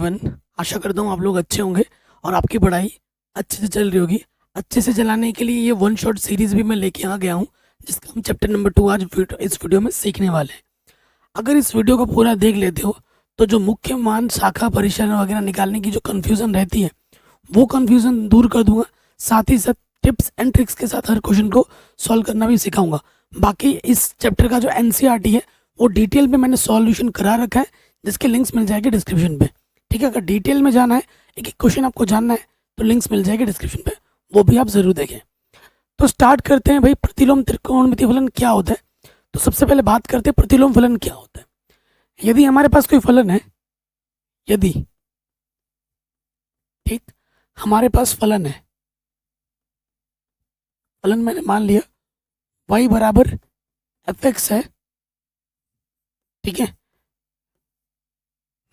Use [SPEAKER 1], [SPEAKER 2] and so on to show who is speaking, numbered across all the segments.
[SPEAKER 1] Everyone, आशा करता हूँ आप लोग अच्छे होंगे और आपकी पढ़ाई अच्छे से चल रही होगी। अच्छे से चलाने के लिए ये वन शॉट सीरीज भी मैं लेके आ गया हूँ, जिसका हम चैप्टर नंबर 2 आज इस वीडियो में सीखने वाले हैं। अगर इस वीडियो को पूरा देख लेते हो तो जो मुख्य मान, शाखा, परिसर वगैरह निकालने की जो कन्फ्यूज़न रहती है वो कन्फ्यूज़न दूर कर दूंगा। साथ ही साथ टिप्स एंड ट्रिक्स के साथ हर क्वेश्चन को सॉल्व करना भी सिखाऊंगा। बाकी इस चैप्टर का जो एनसीईआरटी है वो डिटेल में मैंने सॉल्यूशन करा रखा है, जिसके लिंक्स मिल जाएंगे डिस्क्रिप्शन पे। ठीक है, अगर डिटेल में जाना है, एक एक क्वेश्चन आपको जानना है, तो लिंक्स मिल जाएंगे डिस्क्रिप्शन पे, वो भी आप ज़रूर देखें। तो स्टार्ट करते हैं भाई, प्रतिलोम त्रिकोणमितीय फलन क्या होता है। तो सबसे पहले बात करते हैं प्रतिलोम फलन क्या होता है। यदि हमारे पास कोई फलन है, यदि ठीक हमारे पास फलन है, फलन मैंने मान लिया y बराबर fx है, ठीक है,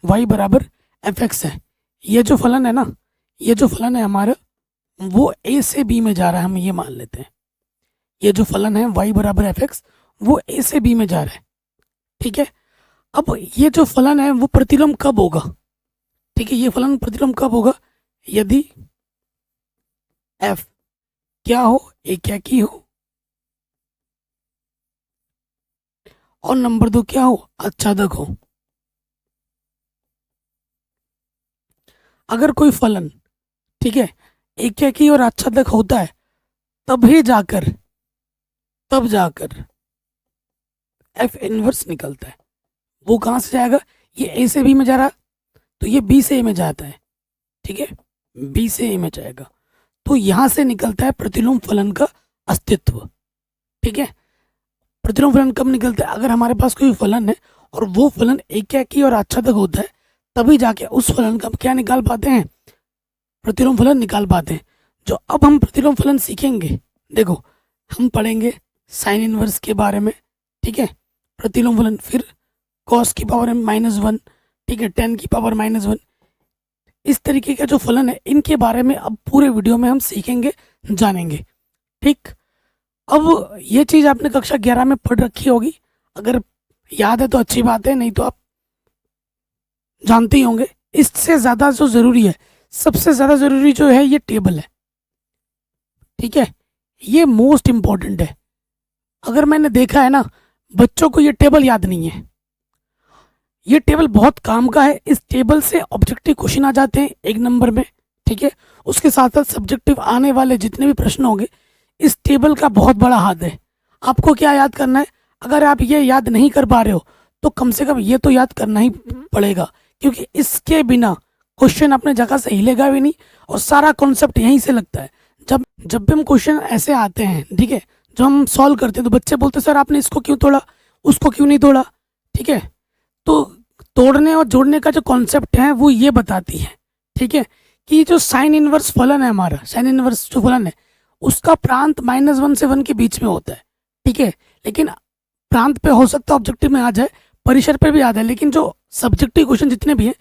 [SPEAKER 1] y बराबर fx है। ये जो फलन है ना, ये जो फलन है हमारा, वो a से b में जा रहा है, हम ये मान लेते हैं। ये जो फलन है y बराबर fx, वो a से b में जा रहा है। ठीक है, अब ये जो फलन है वो प्रतिलोम कब होगा। ठीक है, ये फलन प्रतिलोम कब होगा, यदि f क्या हो, a क्या की हो, और नंबर 2 क्या हो, आच्छादक हो। अगर कोई फलन, ठीक है, एकाकी और आच्छादक होता है, तब जाकर एफ इनवर्स निकलता है। वो कहाँ से जाएगा, ये ए से बी में जा रहा तो ये बी से ए में जाता है। ठीक है, बी से ए में जाएगा, तो यहाँ से निकलता है प्रतिलोम फलन का अस्तित्व। ठीक है, प्रतिलोम फलन कब निकलता है, अगर हमारे पास कोई फलन है और वो फलन एकाकी और आच्छादक होता है, तभी जाके उस फलन का क्या निकाल पाते हैं, प्रतिलोम फलन निकाल पाते हैं। जो अब हम प्रतिलोम फलन सीखेंगे, देखो हम पढ़ेंगे साइन इनवर्स के बारे में, ठीक है, प्रतिलोम फलन, फिर कॉस की पावर -1, ठीक है, टेन की पावर -1, इस तरीके का जो फलन है इनके बारे में अब पूरे वीडियो में हम सीखेंगे, जानेंगे। ठीक, अब ये चीज़ आपने कक्षा 11 में पढ़ रखी होगी, अगर याद है तो अच्छी बात है, नहीं तो आप जानते ही होंगे। इससे ज़्यादा जो ज़रूरी है, सबसे ज़्यादा ज़रूरी जो है, ये टेबल है। ठीक है, ये मोस्ट इम्पॉर्टेंट है। अगर मैंने देखा है ना, बच्चों को ये टेबल याद नहीं है। ये टेबल बहुत काम का है। इस टेबल से ऑब्जेक्टिव क्वेश्चन आ जाते हैं 1 नंबर में। ठीक है, उसके साथ साथ सब्जेक्टिव आने वाले जितने भी प्रश्न होंगे, इस टेबल का बहुत बड़ा हाथ है। आपको क्या याद करना है, अगर आप ये याद नहीं कर पा रहे हो तो कम से कम ये तो याद करना ही पड़ेगा, क्योंकि इसके बिना क्वेश्चन अपने जगह से हिलेगा भी नहीं और सारा कॉन्सेप्ट यहीं से लगता है। जब भी हम क्वेश्चन ऐसे आते हैं, ठीक है, जो हम सॉल्व करते हैं, तो बच्चे बोलते हैं सर आपने इसको क्यों तोड़ा, उसको क्यों नहीं तोड़ा। ठीक है, तो तोड़ने और जोड़ने का जो कॉन्सेप्ट है वो ये बताती है, ठीक है, कि जो साइन इनवर्स फलन है हमारा, साइन इनवर्स जो फलन है उसका प्रांत -1 से 1 के बीच में होता है। ठीक है, लेकिन प्रांत पे हो सकता है ऑब्जेक्टिव में आ जाए, परिसर पे भी आ जाए, लेकिन जो सब्जेक्टिव क्वेश्चन जितने भी हैं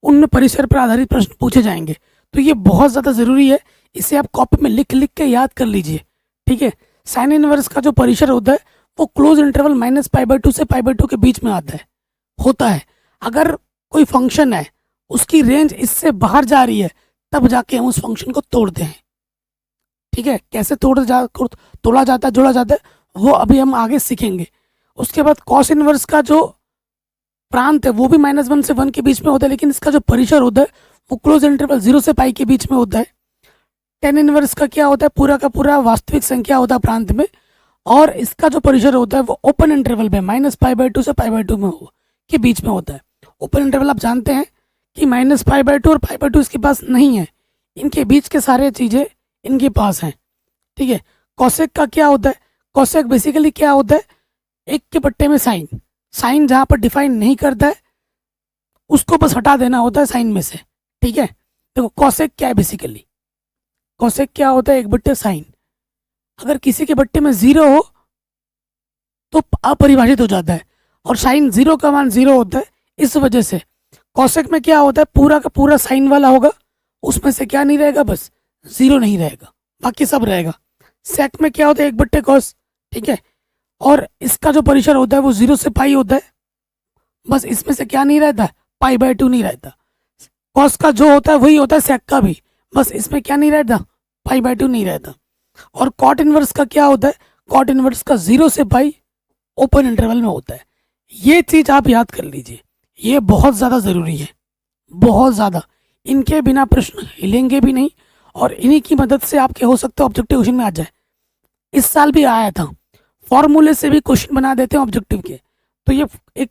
[SPEAKER 1] उनमें परिसर पर आधारित प्रश्न पूछे जाएंगे। तो ये बहुत ज़्यादा ज़रूरी है, इसे आप कॉपी में लिख लिख के याद कर लीजिए। ठीक है, साइन इनवर्स का जो परिसर होता है वो क्लोज इंटरवल -π/2 से π/2 के बीच में होता है। अगर कोई फंक्शन है, उसकी रेंज इससे बाहर जा रही है, तब जाके हम उस फंक्शन को तोड़ते हैं। ठीक है, कैसे तोड़ा जाता है, जोड़ा जाता है, वो अभी हम आगे सीखेंगे। उसके बाद कॉस इनवर्स का जो प्रांत है वो भी -1 से 1 के बीच में होता है, लेकिन इसका जो परिसर होता है वो क्लोज इंटरवल 0 से π के बीच में होता है। टेन इनवर्स का क्या होता है, पूरा का पूरा वास्तविक संख्या होता है प्रांत में, और इसका जो परिसर होता है वो ओपन इंटरवल में -π/2 से π/2 में के बीच में होता है। ओपन इंटरवल आप जानते हैं कि -π/2 और π/2 इसके पास नहीं है, इनके बीच के सारे चीज़ें इनके पास हैं। ठीक है, कॉसेक का क्या होता है, कॉसेक बेसिकली क्या होता है, 1 के पट्टे में साइन जहाँ पर डिफाइन नहीं करता है उसको बस हटा देना होता है साइन में से। ठीक है, देखो कॉसेक क्या है, बेसिकली कॉसेक क्या होता है, 1/, साइन। अगर किसी के बट्टे में 0 हो तो अपरिभाषित हो जाता है, और साइन 0 का मान 0 होता है। इस वजह से कॉसेक में क्या होता है, पूरा का पूरा साइन वाला होगा, उसमें से क्या नहीं रहेगा, बस 0 नहीं रहेगा, बाकी सब रहेगा। सेक में क्या होता है, 1/, कॉस। ठीक है, और इसका जो परिसर होता है वो 0 से π होता है, बस इसमें से क्या नहीं रहता, π/2 नहीं रहता। कॉस का जो होता है वही होता है सेक का भी, बस इसमें क्या नहीं रहता, पाई/2 नहीं रहता। और कॉट इनवर्स का क्या होता है, कॉट इनवर्स का 0 से पाई ओपन इंटरवल में होता है। ये चीज़ आप याद कर लीजिए, ये बहुत ज़्यादा ज़रूरी है, बहुत ज़्यादा। इनके बिना प्रश्न हिलेंगे भी नहीं, और इन्हीं की मदद से आपके हो सकते ऑब्जेक्टिव क्वेश्चन में आ जाए। इस साल भी आया था, फॉर्मूले से भी क्वेश्चन बना देते हैं ऑब्जेक्टिव के। तो ये एक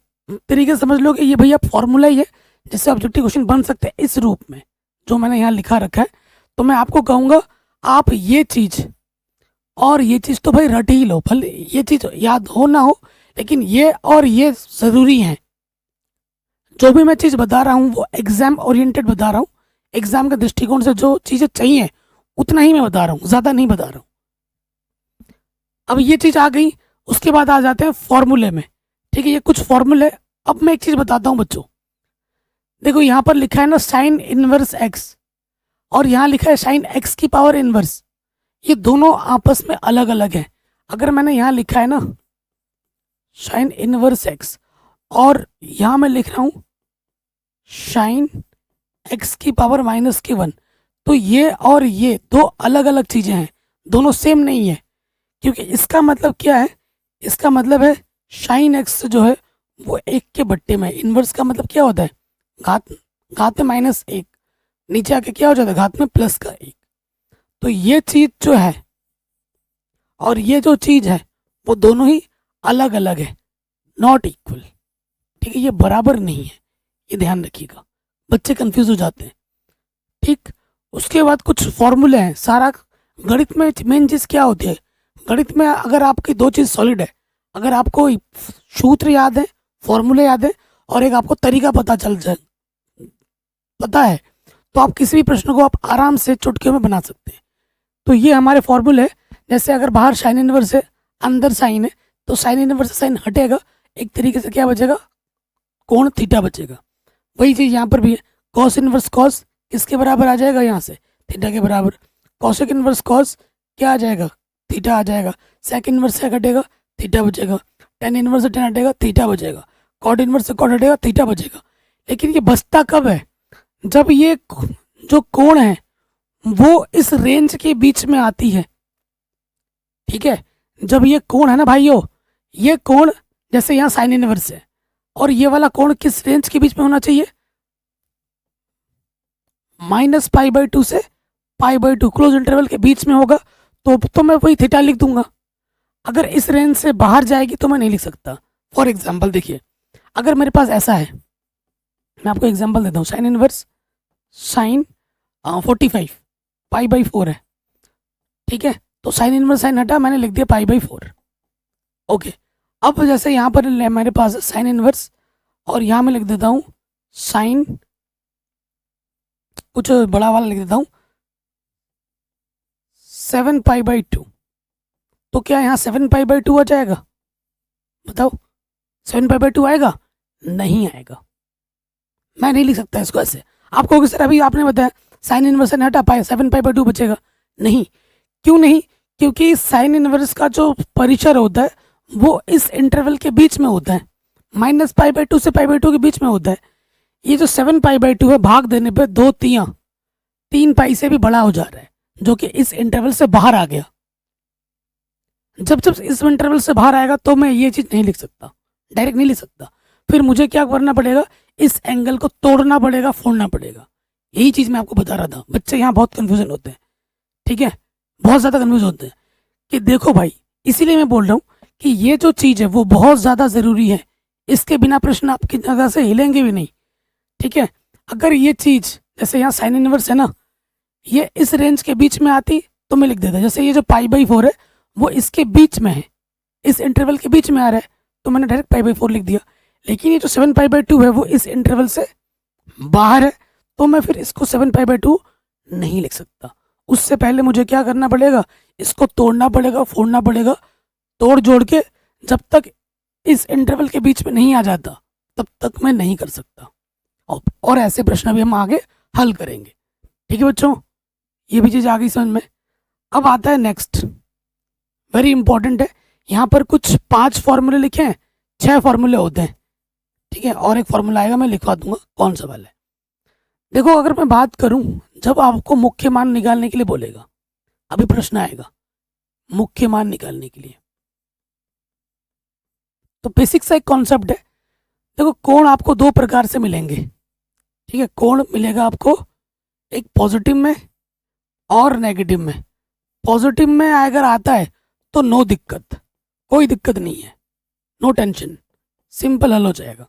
[SPEAKER 1] तरीके से समझ लो कि ये भैया फॉर्मूला ही है जिससे ऑब्जेक्टिव क्वेश्चन बन सकते हैं इस रूप में जो मैंने यहाँ लिखा रखा है। तो मैं आपको कहूँगा आप ये चीज़ और ये चीज़ तो भाई रट ही लो, भले ये चीज़ याद हो ना हो, लेकिन ये और ये ज़रूरी है। जो भी मैं चीज़ बता रहा हूँ वो एग्ज़ाम ओरिएंटेड बता रहा हूँ, एग्ज़ाम के दृष्टिकोण से जो चीज़ें चाहिए उतना ही मैं बता रहा हूँ, ज़्यादा नहीं बता रहा हूँ। अब ये चीज़ आ गई, उसके बाद आ जाते हैं फॉर्मूले में। ठीक है, ये कुछ फॉर्मूले। अब मैं एक चीज़ बताता हूँ बच्चों, देखो यहाँ पर लिखा है ना साइन इनवर्स एक्स, और यहाँ लिखा है साइन एक्स की पावर इनवर्स। ये दोनों आपस में अलग अलग हैं। अगर मैंने यहाँ लिखा है ना साइन इनवर्स एक्स, और यहाँ मैं लिख रहा हूँ साइन एक्स की पावर -1, तो ये और ये दो अलग अलग चीज़ें हैं, दोनों सेम नहीं है। क्योंकि इसका मतलब क्या है, इसका मतलब है साइन एक्स जो है वो 1 के बट्टे में, इनवर्स का मतलब क्या होता है, घात में -1, नीचे आके क्या हो जाता है, घात में +1। तो ये चीज़ जो है और ये जो चीज़ है वो दोनों ही अलग अलग है, नॉट इक्वल। ठीक है, ये बराबर नहीं है, ये ध्यान रखिएगा, बच्चे कंफ्यूज हो जाते हैं। ठीक, उसके बाद कुछ फॉर्मूले हैं। सारा गणित में मेन चीज़ क्या होती है, गणित में अगर आपकी दो चीज़ सॉलिड है, अगर आपको सूत्र याद है, फॉर्मूले याद है, और एक आपको तरीका पता है, तो आप किसी भी प्रश्न को आप आराम से चुटकियों में बना सकते हैं। तो ये हमारे फॉर्मूले है। जैसे अगर बाहर साइन इनवर्स है, अंदर साइन है, तो साइन इनवर्स से साइन हटेगा, एक तरीके से क्या बचेगा, कोण थीटा बचेगा। वही चीज़ यहाँ पर भी है, कॉस इनवर्स कॉस किसके बराबर आ जाएगा, यहाँ से थीटा के बराबर। कॉसेक इनवर्स कॉस क्या आ जाएगा, थीटा आ जाएगा। सेक इनवर्स से हटेगा, थीटा बचेगा। टेन इनवर्स से टेन हटेगा, थीटा बचेगा। कॉट इनवर्स से कॉट हटेगा, थीटा बचेगा। लेकिन ये बचता कब है, जब ये जो कोण है वो इस रेंज के बीच में आती है। ठीक है, जब ये कोण है ना भाइयों, ये कोण जैसे यहाँ साइन इनवर्स है, और ये वाला कोण किस रेंज के बीच में होना चाहिए, -π/2 से π/2 क्लोज इंटरवल के बीच में होगा। तो मैं वही थीटा लिख दूंगा। अगर इस रेंज से बाहर जाएगी तो मैं नहीं लिख सकता। फॉर एग्जाम्पल देखिए, अगर मेरे पास ऐसा है, मैं आपको एग्जाम्पल देता हूँ, साइन इनवर्स साइन 45 π/4 है। ठीक है, तो साइन इनवर्स साइन हटा, मैंने लिख दिया π/4। ओके, अब जैसे यहाँ पर मेरे पास साइन इनवर्स, और यहाँ मैं लिख देता हूँ साइन, कुछ बड़ा वाला लिख देता हूँ 7π/2। तो क्या यहाँ 7π/2 आ जाएगा, बताओ 7π/2 आएगा, नहीं आएगा। मैं नहीं लिख सकता इसको ऐसे। आप कहोगे सर अभी आपने बताया साइन इनवर्स ने हटा पाए 7π/2 बचेगा, नहीं। क्यों नहीं, क्योंकि साइन इनवर्स का जो परिसर होता है वो इस इंटरवल के बीच में होता है, -π/2 से π/2 के बीच में होता है। ये जो 7π/2 है, भाग देने पे 3 पाई से भी बड़ा हो जा रहा है, जो कि इस इंटरवल से बाहर आ गया। जब जब इस इंटरवल से बाहर आएगा तो मैं ये चीज़ नहीं लिख सकता, डायरेक्ट नहीं लिख सकता। फिर मुझे क्या करना पड़ेगा, इस एंगल को तोड़ना पड़ेगा, फोड़ना पड़ेगा। यही चीज़ मैं आपको बता रहा था। बच्चे यहाँ बहुत कन्फ्यूजन होते हैं, ठीक है, बहुत ज़्यादा कन्फ्यूज होते हैं कि देखो भाई, इसीलिए मैं बोल रहा हूँ कि ये जो चीज़ है वो बहुत ज़्यादा ज़रूरी है। इसके बिना प्रश्न आपकी जगह से हिलेंगे भी नहीं। ठीक है, अगर ये चीज़ जैसे यहाँ साइन इनवर्स है ना, ये इस रेंज के बीच में आती तो मैं लिख देता। जैसे ये जो π/4 है वो इसके बीच में है, इस इंटरवल के बीच में आ रहा है, तो मैंने डायरेक्ट π/4 लिख दिया। लेकिन ये जो 7π/2 है वो इस इंटरवल से बाहर है, तो मैं फिर इसको 7π/2 नहीं लिख सकता। उससे पहले मुझे क्या करना पड़ेगा, इसको तोड़ना पड़ेगा, फोड़ना पड़ेगा। तोड़ जोड़ के जब तक इस इंटरवल के बीच में नहीं आ जाता तब तक मैं नहीं कर सकता। और ऐसे प्रश्न भी हम आगे हल करेंगे। ठीक है बच्चों, ये भी चीज़ आ गई समझ में। अब आता है नेक्स्ट, वेरी इंपॉर्टेंट है। यहाँ पर कुछ 5 फॉर्मूले लिखे हैं, 6 फॉर्मूले होते हैं। ठीक है, और एक फॉर्मूला आएगा, मैं लिखवा दूंगा कौन सा वाला है। देखो अगर मैं बात करूं, जब आपको मुख्य मान निकालने के लिए बोलेगा, अभी प्रश्न आएगा मुख्य मान निकालने के लिए, तो बेसिक सा एक कॉन्सेप्ट है। देखो कोण आपको दो प्रकार से मिलेंगे, ठीक है। कोण मिलेगा आपको एक पॉजिटिव में और नेगेटिव में। पॉजिटिव में अगर आता है तो नो दिक्कत, कोई दिक्कत नहीं है, नो टेंशन, सिंपल हल हो जाएगा।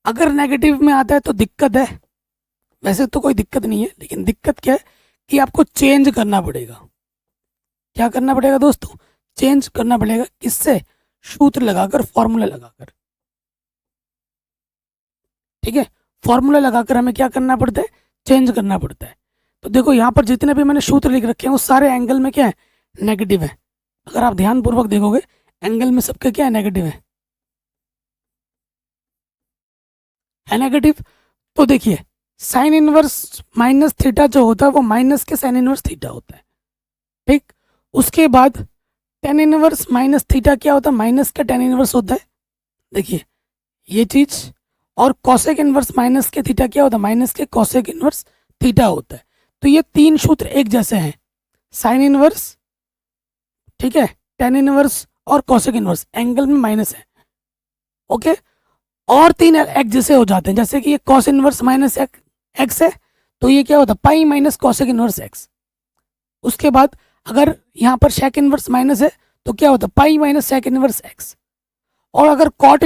[SPEAKER 1] अगर नेगेटिव में आता है तो दिक्कत है। वैसे तो कोई दिक्कत नहीं है, लेकिन दिक्कत क्या है कि आपको चेंज करना पड़ेगा। क्या करना पड़ेगा दोस्तों? चेंज करना पड़ेगा। किससे? सूत्र लगाकर, फॉर्मूला लगाकर, ठीक है। फॉर्मूला लगाकर हमें क्या करना पड़ता है? चेंज करना पड़ता है। तो देखो यहाँ पर जितने भी मैंने सूत्र लिख रखे हैं वो सारे एंगल में क्या है? नेगेटिव है। अगर आप ध्यानपूर्वक देखोगे एंगल में सबके क्या है? नेगेटिव है नेगेटिव। तो देखिए साइन इनवर्स माइनस थीटा जो होता है वो माइनस के साइन इनवर्स थीटा होता है, ठीक। उसके बाद टेन इनवर्स माइनस थीटा क्या होता है? माइनस का टेन इनवर्स होता है, देखिए ये चीज। और कॉसेक इनवर्स माइनस के थीटा क्या होता है? माइनस के कॉसेक इनवर्स थीटा होता है। तो ये तीन सूत्र एक जैसे हैं, साइन इनवर्स, ठीक है, टेन इनवर्स और कॉसेक इनवर्स, एंगल में माइनस है, ओके। और तीन एक जैसे हो जाते हैं, जैसे कि ये कॉस इनवर्स माइनस एक्स है, तो ये क्या होता है? Pi minus cosec inverse x. उसके बाद अगर यहाँ पर शेक इनवर्स माइनस है तो क्या होता है? Pi minus sec inverse x. और अगर कॉट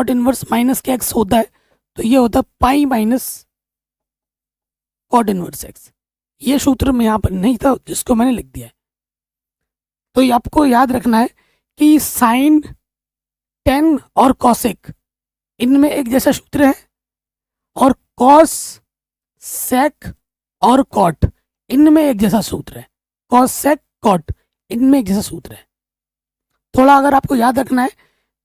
[SPEAKER 1] इनवर्स माइनस के एक्स होता है तो ये होता है pi minus cot inverse x. ये सूत्र में यहाँ पर नहीं था जिसको मैंने लिख दिया है। तो ये आपको याद रखना है कि साइन, टेन और कॉसेक इनमें एक जैसा सूत्र है, और कॉस, सेक और कॉट इनमें एक जैसा सूत्र है। कॉस, सेक, कॉट इनमें एक जैसा सूत्र है। थोड़ा अगर आपको याद रखना है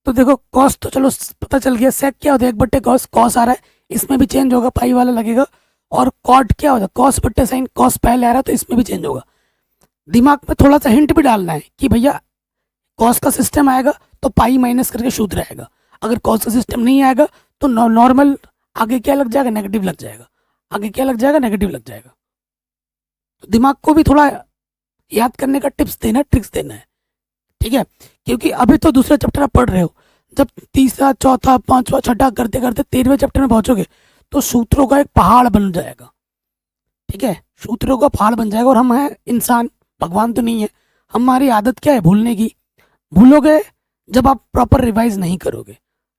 [SPEAKER 1] तो देखो कॉस तो चलो पता चल गया, सेक क्या होता है? एक बट्टे कॉस, कॉस आ रहा है, इसमें भी चेंज होगा, पाई वाला लगेगा। और कॉट क्या होता है? कॉस बट्टे साइन, कॉस पहले आ रहा है तो इसमें भी चेंज होगा। दिमाग में थोड़ा सा हिंट भी डालना है कि भैया कॉस का सिस्टम आएगा तो पाई माइनस करके सूत्र आएगा। अगर कॉस का सिस्टम नहीं आएगा तो नॉर्मल आगे क्या लग जाएगा? नेगेटिव लग जाएगा। आगे क्या लग जाएगा? नेगेटिव लग जाएगा। तो दिमाग को भी थोड़ा याद करने का टिप्स देना, ट्रिक्स देना है, ठीक है। क्योंकि अभी तो दूसरा चैप्टर आप पढ़ रहे हो, जब तीसरा, चौथा, पांचवा, छठा करते करते 13वें चैप्टर में पहुंचोगे तो सूत्रों का एक पहाड़ बन जाएगा, ठीक है। सूत्रों का पहाड़ बन जाएगा। और हम हैं इंसान, भगवान तो नहीं है। हमारी आदत क्या है? भूलने की। भूलोगे जब आप प्रॉपर रिवाइज नहीं करोगे।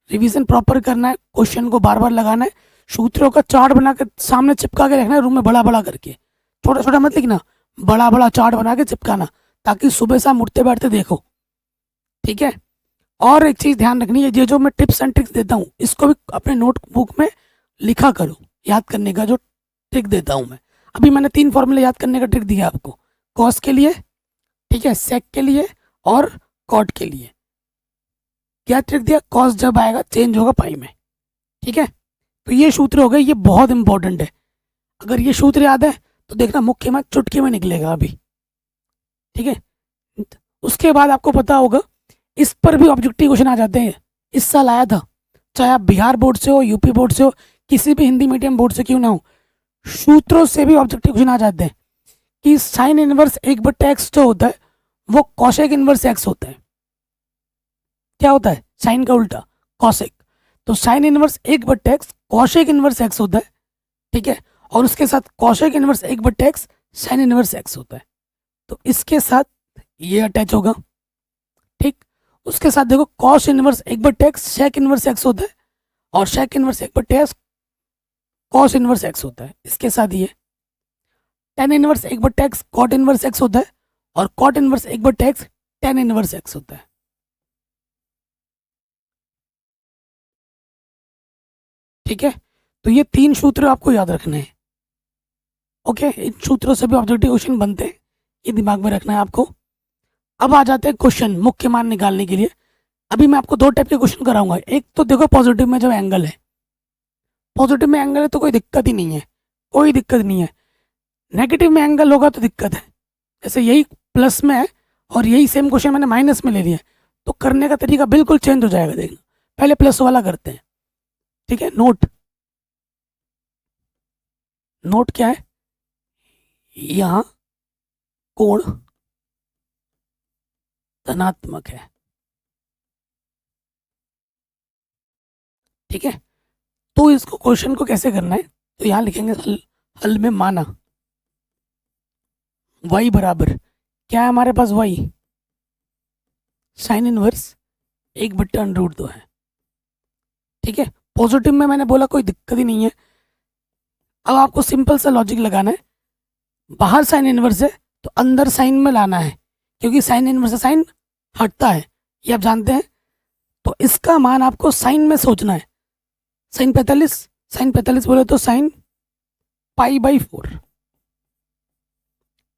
[SPEAKER 1] रिवीजन प्रॉपर करना है, क्वेश्चन को बार बार लगाना है, सूत्रों का चार्ट बना के सामने चिपका के रखना है रूम में, बड़ा बड़ा करके, छोटा छोटा मत लिखना, बड़ा बड़ा चार्ट बना के चिपकाना, ताकि सुबह शाम उठते बैठते देखो, ठीक है। और एक चीज ध्यान रखनी है, ये जो मैं टिप्स एंड ट्रिक्स देता हूँ इसको भी अपने नोटबुक में लिखा करो। याद करने का जो ट्रिक देता हूँ मैं, अभी मैंने 3 फॉर्मूले याद करने का ट्रिक दिया आपको, कॉस के लिए, ठीक है, सेक के लिए और कॉट के लिए। क्या ट्रिक दिया? कॉस जब आएगा चेंज होगा पाई में, ठीक है। तो ये सूत्र हो गए, ये बहुत इंपॉर्टेंट है। अगर ये सूत्र याद है तो देखना मुख्य में चुटकी में निकलेगा अभी, ठीक है। उसके बाद आपको पता होगा इस पर भी ऑब्जेक्टिव क्वेश्चन आ जाते हैं। इस साल आया था, चाहे आप बिहार बोर्ड से हो, यूपी बोर्ड से हो, किसी भी हिंदी मीडियम बोर्ड से क्यों ना हो, सूत्रों से भी ऑब्जेक्टिव क्वेश्चन आ जाते हैं कि साइन इनवर्स 1/x जो होता है वो कॉसेक इनवर्स एक्स होता है। क्या होता है? साइन का उल्टा कॉसेक। तो sign inverse 1/x cosec inverse x होता है, ठीक है। और उसके साथ cosec inverse 1/x sine inverse x होता है। तो इसके साथ ये अटैच होगा, ठीक। उसके साथ देखो cos inverse 1/x sec inverse x होता है, और sec inverse 1/x cos inverse x होता है। इसके साथ ये tan inverse 1/x cot inverse x होता है, और cot inverse 1/x tan inverse x होता है, ठीक है। तो ये 3 सूत्र आपको याद रखने हैं, ओके। इन सूत्रों से भी ऑब्जेक्टिव क्वेश्चन बनते हैं, ये दिमाग में रखना है आपको। अब आ जाते हैं क्वेश्चन मुख्य मान निकालने के लिए। अभी मैं आपको 2 टाइप के क्वेश्चन कराऊंगा। एक तो देखो पॉजिटिव में जब एंगल है, पॉजिटिव में एंगल है तो कोई दिक्कत ही नहीं है, कोई दिक्कत नहीं है। नेगेटिव में एंगल होगा तो दिक्कत है। जैसे यही प्लस में है और यही सेम क्वेश्चन मैंने माइनस में ले लिया, तो करने का तरीका बिल्कुल चेंज हो जाएगा। देखना, पहले प्लस वाला करते हैं, ठीक है। नोट, नोट क्या है, यहाँ कोण धनात्मक है। ठीक है, तो इसको क्वेश्चन को कैसे करना है, तो यहाँ लिखेंगे हल में माना y बराबर क्या है हमारे पास, y साइन इनवर्स 1/√2 है। ठीक है, पॉजिटिव में मैंने बोला कोई दिक्कत ही नहीं है। अब आपको सिंपल सा लॉजिक लगाना है, बाहर साइन इनवर्स है तो अंदर साइन में लाना है, क्योंकि साइन इनवर्स से साइन हटता है, ये आप जानते हैं। तो इसका मान आपको साइन में सोचना है। साइन 45 बोले तो साइन π/4।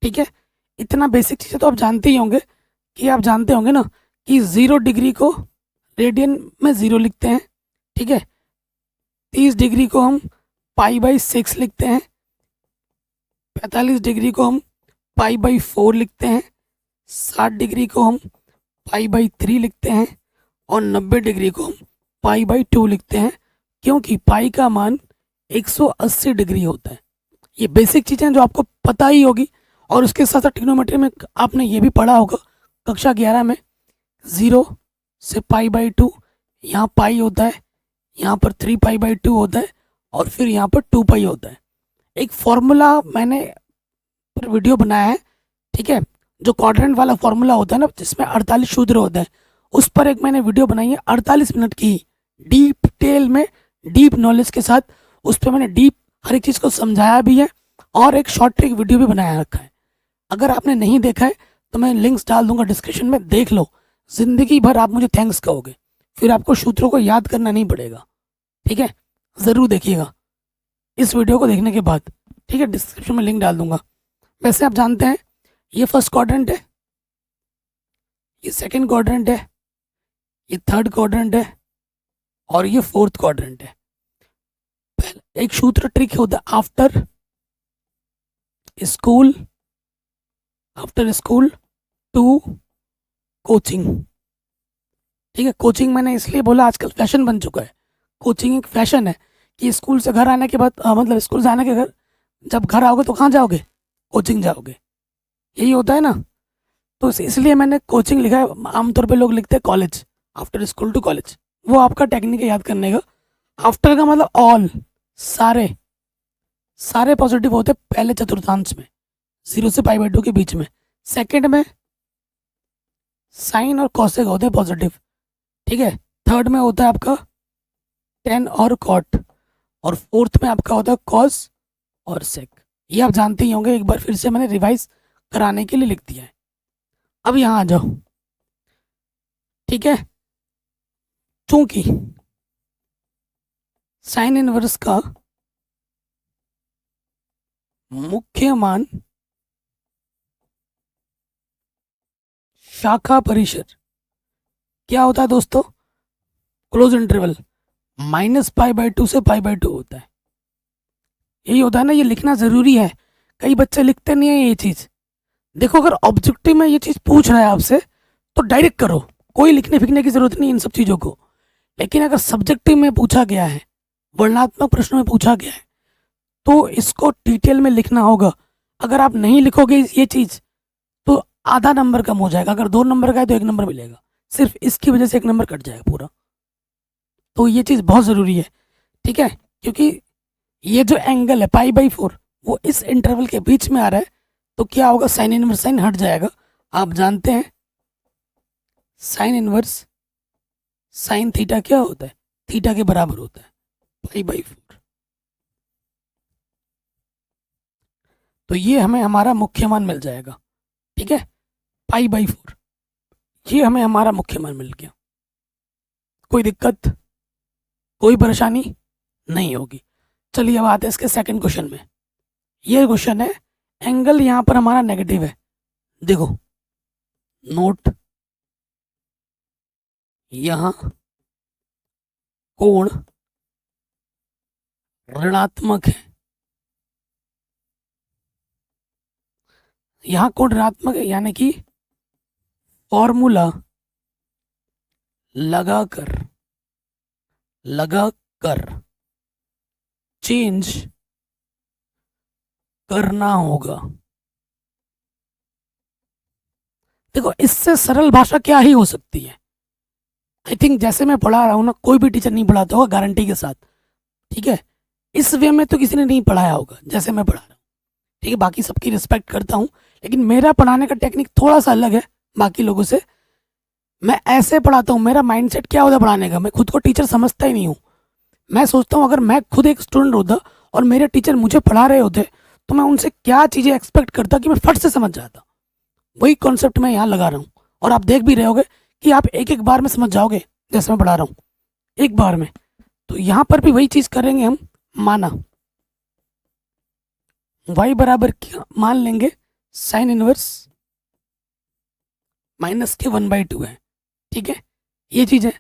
[SPEAKER 1] ठीक है, इतना बेसिक चीज़ें तो आप जानते ही होंगे, कि आप जानते होंगे ना कि 0 डिग्री को रेडियन में 0 लिखते हैं। ठीक है, 30 डिग्री को हम π/6 लिखते हैं, 45 डिग्री को हम π/4 लिखते हैं, 60 डिग्री को हम π/3 लिखते हैं, और 90 डिग्री को हम π/2 लिखते हैं, क्योंकि पाई का मान 180 डिग्री होता है। ये बेसिक चीज़ें जो आपको पता ही होगी, और उसके साथ साथ ट्रिग्नोमेट्री में आपने ये भी पढ़ा होगा कक्षा 11 में, 0 से π/2, यहाँ पाई होता है, यहाँ पर 3π/2 होता है, और फिर यहाँ पर 2π होता है। एक फॉर्मूला मैंने पर वीडियो बनाया है। ठीक है, जो क्वाड्रेंट वाला फॉर्मूला होता है ना, जिसमें 48 सूत्र होते हैं, उस पर एक मैंने वीडियो बनाई है 48 मिनट की, डीप टेल में, डीप नॉलेज के साथ। उस पर मैंने डीप हर एक चीज़ को समझाया भी है, और एक शॉर्ट ट्रिक वीडियो भी बनाया रखा है। अगर आपने नहीं देखा है तो मैं लिंक्स डाल दूंगा डिस्क्रिप्शन में, देख लो। जिंदगी भर आप मुझे थैंक्स कहोगे, फिर आपको सूत्रों को याद करना नहीं पड़ेगा। ठीक है, ज़रूर देखिएगा इस वीडियो को देखने के बाद। ठीक है, डिस्क्रिप्शन में लिंक डाल दूंगा। वैसे आप जानते हैं ये फर्स्ट क्वाड्रेंट है, ये सेकंड क्वाड्रेंट है, ये थर्ड क्वाड्रेंट है, और ये फोर्थ क्वाड्रेंट है। एक सूत्र ट्रिक होता है, आफ्टर स्कूल टू कोचिंग। ठीक है, कोचिंग मैंने इसलिए बोला, आजकल फैशन बन चुका है। कोचिंग एक फैशन है कि स्कूल से घर आने के बाद, मतलब स्कूल से आने के घर, जब घर आओगे तो कहाँ जाओगे, कोचिंग जाओगे, यही होता है ना। तो इसलिए मैंने कोचिंग लिखा है। आमतौर पे लोग लिखते हैं college, after school to college, वो आपका टेक्निक है याद करने का। आफ्टर का मतलब ऑल, सारे सारे पॉजिटिव होते हैं पहले चतुर्थांश में, 0 से π/2 के बीच में। सेकंड में साइन और कॉसेक होते हैं पॉजिटिव। ठीक है, थर्ड में होता है आपका टेन और कॉट, और फोर्थ में आपका होता है कॉस और सेक। ये आप जानते ही होंगे, एक बार फिर से मैंने रिवाइज कराने के लिए लिख दिया है। अब यहाँ आ जाओ। ठीक है, चूंकि साइन इनवर्स का मुख्य मान शाखा परिसर क्या होता है दोस्तों, क्लोज इंटरवल -π/2 से π/2 होता है। यही होता है ना, ये लिखना जरूरी है, कई बच्चे लिखते नहीं है ये चीज। देखो, अगर ऑब्जेक्टिव में ये चीज पूछ रहा है आपसे तो डायरेक्ट करो, कोई लिखने फिखने की जरूरत नहीं इन सब चीजों को। लेकिन अगर सब्जेक्टिव में पूछा गया है, वर्णनात्मक प्रश्नों में पूछा गया है, तो इसको डिटेल में लिखना होगा। अगर आप नहीं लिखोगे ये चीज तो आधा नंबर कम हो जाएगा, अगर 2 नंबर का है तो 1 नंबर मिलेगा, सिर्फ इसकी वजह से 1 नंबर कट जाएगा पूरा। तो ये चीज बहुत जरूरी है। ठीक है, क्योंकि ये जो एंगल है π/4 वो इस इंटरवल के बीच में आ रहा है, तो क्या होगा, साइन इनवर्स साइन हट जाएगा। आप जानते हैं साइन इनवर्स साइन थीटा क्या होता है, थीटा के बराबर होता है π/4। तो ये हमें हमारा मुख्य मान मिल जाएगा। ठीक है, π/4 ये हमें हमारा मुख्य मान मिल गया। कोई दिक्कत, कोई परेशानी नहीं होगी। चलिए अब आते हैं इसके सेकंड क्वेश्चन में। ये क्वेश्चन है, एंगल यहाँ पर हमारा नेगेटिव है। देखो नोट, यहाँ कोण ऋणात्मक है, यहाँ कोण ऋणात्मक है, यानी कि फॉर्मूला लगाकर चेंज करना होगा। देखो इससे सरल भाषा क्या ही हो सकती है। आई थिंक जैसे मैं पढ़ा रहा हूँ ना, कोई भी टीचर नहीं पढ़ाता होगा गारंटी के साथ, ठीक है। इस वे में तो किसी ने नहीं पढ़ाया होगा जैसे मैं पढ़ा रहा हूँ, ठीक है। बाकी सबकी रिस्पेक्ट करता हूँ, लेकिन मेरा पढ़ाने का टेक्निक थोड़ा सा अलग है बाकी लोगों से। मैं ऐसे पढ़ाता हूँ, मेरा माइंडसेट क्या होता है पढ़ाने का, मैं खुद को टीचर समझता ही नहीं हूँ। मैं सोचता हूँ अगर मैं खुद एक स्टूडेंट होता और मेरे टीचर मुझे पढ़ा रहे होते तो मैं उनसे क्या चीज़ें एक्सपेक्ट करता कि मैं फट से समझ जाता। वही कॉन्सेप्ट मैं यहाँ लगा रहा हूँ, और आप देख भी रहे होगे कि आप एक एक बार में समझ जाओगे जैसे मैं पढ़ा रहा हूँ, एक बार में। तो यहाँ पर भी वही चीज़ करेंगे हम। माना y बराबर क्या मान लेंगे, साइन इनवर्स माइनस के 1/2 है, ठीक है। ये चीज़ है।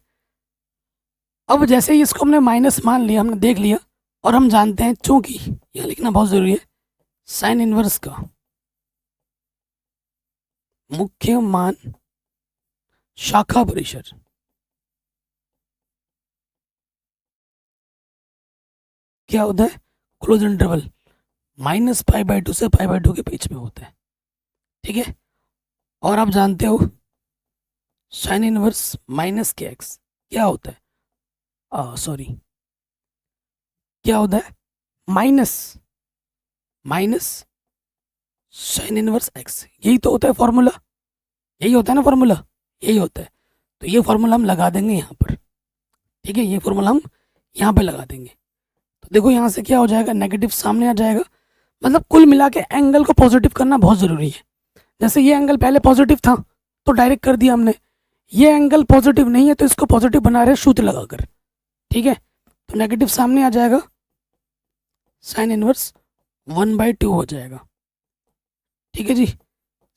[SPEAKER 1] अब जैसे ही इसको हमने माइनस मान लिया, हमने देख लिया, और हम जानते हैं, चूंकि यह लिखना बहुत ज़रूरी है, साइन इनवर्स का मुख्य मान शाखा परिसर क्या होता है, क्लोज इंटरवल -π/2 से π/2 के बीच में होता है, ठीक है। और आप जानते हो साइन इनवर्स माइनस के एक्स क्या होता है, सॉरी, क्या होता है, minus minus sign inverse x, यही तो होता है फॉर्मूला, यही होता है ना फॉर्मूला, यही होता है। तो ये फॉर्मूला हम लगा देंगे यहाँ पर, ठीक है। ये फॉर्मूला हम यहाँ पे लगा देंगे। तो देखो यहाँ से क्या हो जाएगा, नेगेटिव सामने आ जाएगा। मतलब कुल मिला के एंगल को पॉजिटिव करना बहुत ज़रूरी है। जैसे ये एंगल पहले पॉजिटिव था तो डायरेक्ट कर दिया हमने, ये एंगल पॉजिटिव नहीं है तो इसको पॉजिटिव बना रहे सूत्र लगाकर, ठीक है। तो नेगेटिव सामने आ जाएगा, साइन इनवर्स 1/2 हो जाएगा, ठीक है जी।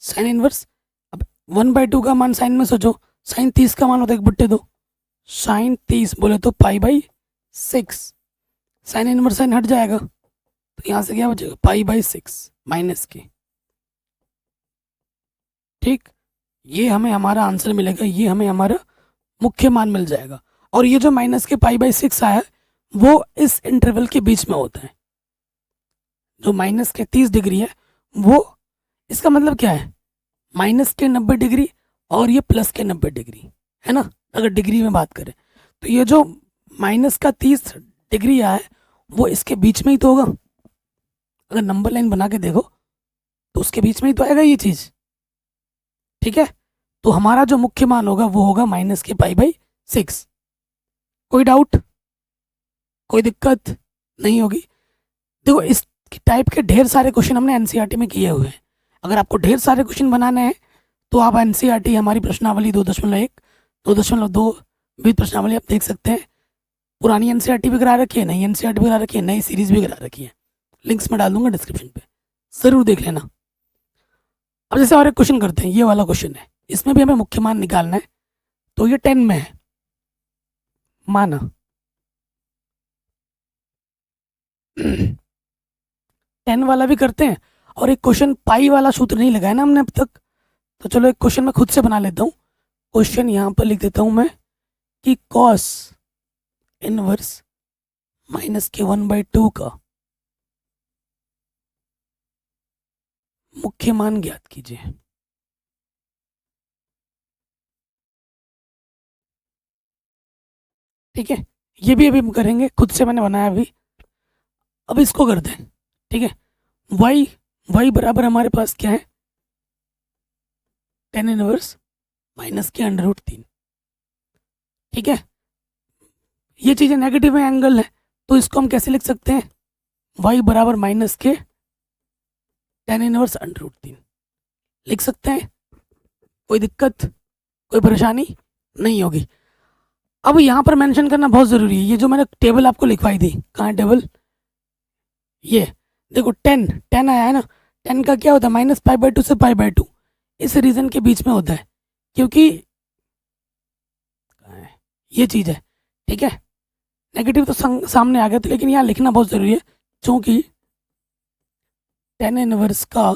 [SPEAKER 1] साइन इनवर्स, अब 1/2 का मान साइन में सोचो, साइन 30 का मान होता है 1/2, साइन 30 बोले तो π/6, साइन इनवर्स साइन हट जाएगा, तो यहाँ से क्या बचेगा, π/6 माइनस के, ठीक। ये हमें हमारा आंसर मिलेगा, ये हमें हमारा मुख्य मान मिल जाएगा। और ये जो माइनस के π/6 आया है वो इस इंटरवल के बीच में होता है। जो माइनस के 30 डिग्री है वो, इसका मतलब क्या है, माइनस के 90 डिग्री और ये प्लस के 90 डिग्री, है ना, अगर डिग्री में बात करें। तो ये जो माइनस का 30 डिग्री आया है वो इसके बीच में ही तो होगा। अगर नंबर लाइन बना के देखो तो उसके बीच में ही तो आएगा ये चीज़, ठीक है। तो हमारा जो मुख्य मान होगा वो होगा माइनस के π/6। कोई डाउट, कोई दिक्कत नहीं होगी। देखो इस टाइप के ढेर सारे क्वेश्चन हमने एनसीईआरटी में किए हुए हैं। अगर आपको ढेर सारे क्वेश्चन बनाने हैं तो आप एनसीईआरटी हमारी प्रश्नावली 2.1 2.2 विद प्रश्नावली आप देख सकते हैं। पुरानी एनसीईआरटी भी करा रखी है, नई एनसीईआरटी भी करा रखी है, नई सीरीज भी करा रखी है, लिंक्स में डाल दूंगा डिस्क्रिप्शन पे, ज़रूर देख लेना। अब जैसे और एक क्वेश्चन करते हैं, ये वाला क्वेश्चन है, इसमें भी हमें मुख्य मान निकालना है। तो ये 10 में है, माना 10 वाला भी करते हैं, और एक क्वेश्चन पाई वाला सूत्र नहीं लगाया ना हमने अब तक, तो चलो एक क्वेश्चन मैं खुद से बना लेता हूँ। क्वेश्चन यहाँ पर लिख देता हूँ मैं कि कॉस इनवर्स माइनस के 1/2 का मुख्य मान ज्ञात कीजिए। ठीक है, ये भी अभी हम करेंगे, खुद से मैंने बनाया अभी। अब इसको करते हैं, ठीक है। y बराबर हमारे पास क्या है, 10 इनवर्स माइनस के √3, ठीक है। ये चीज़ें नेगेटिव में एंगल है तो इसको हम कैसे लिख सकते हैं, y बराबर माइनस के 10 इनवर्स √3 लिख सकते हैं। कोई दिक्कत, कोई परेशानी नहीं होगी। अब यहाँ पर मेंशन करना बहुत ज़रूरी है, ये जो मैंने टेबल आपको लिखवाई थी, कहाँ है टेबल, ये देखो 10 आया है ना, 10 का क्या होता है, -π/2 से π/2, इस रीजन के बीच में होता है, क्योंकि ये चीज़ है, ठीक है। नेगेटिव तो सामने आ गया तो, लेकिन यहाँ लिखना बहुत ज़रूरी है, क्योंकि 10 इनवर्स का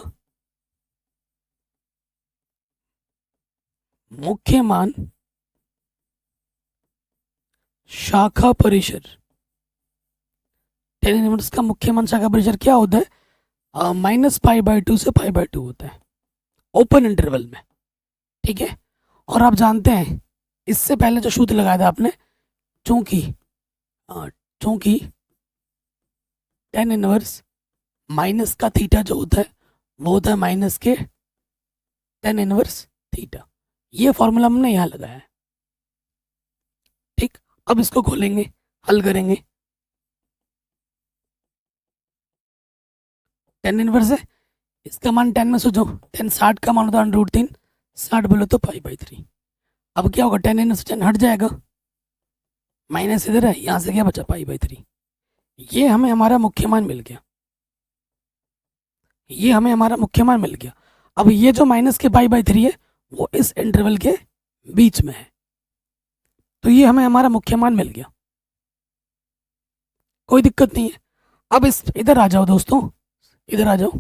[SPEAKER 1] मुख्य मान शाखा परिसर, 10 इनवर्स का मुख्य मान शाखा परिसर क्या होता है, -π/2 से π/2 होता है ओपन इंटरवल में, ठीक है। और आप जानते हैं इससे पहले जो सूत्र लगाया था आपने, चूंकि चूंकि tan इनवर्स माइनस का थीटा जो होता है वो होता है माइनस के tan इनवर्स थीटा, ये फॉर्मूला हमने यहाँ लगाया है, ठीक। अब इसको खोलेंगे, हल करेंगे। tan इनवर्स है, इसका मान 10 में सोचो, 10 60 का मान होता है √3, 60 बोलो तो π/3। अब क्या होगा, tan इनवर्स 10 हट जाएगा, माइनस इधर है, यहाँ से क्या बचा π/3। ये हमें हमारा मुख्य मान मिल गया, ये हमें हमारा मुख्य मान मिल गया। अब ये जो माइनस के π/3 है वो इस इंटरवल के बीच में है, तो ये हमें हमारा मुख्य मान मिल गया, कोई दिक्कत नहीं है। अब इस इधर आ जाओ दोस्तों, इधर आ जाओ।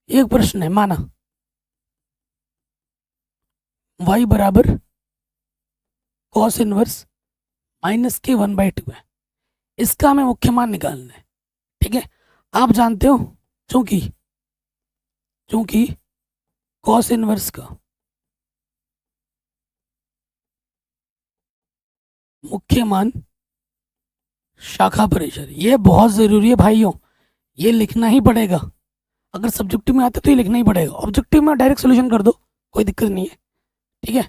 [SPEAKER 1] एक प्रश्न है, माना y बराबर cos इनवर्स माइनस के 1/2 है, इसका हमें मुख्य मान निकालना है, ठीक है। आप जानते हो चूंकि cos इनवर्स का मुख्य मान शाखा परिसर, ये बहुत ज़रूरी है भाइयों, ये लिखना ही पड़ेगा। अगर सब्जेक्टिव में आता है तो ये लिखना ही पड़ेगा, ऑब्जेक्टिव में डायरेक्ट सोल्यूशन कर दो, कोई दिक्कत नहीं है, ठीक है।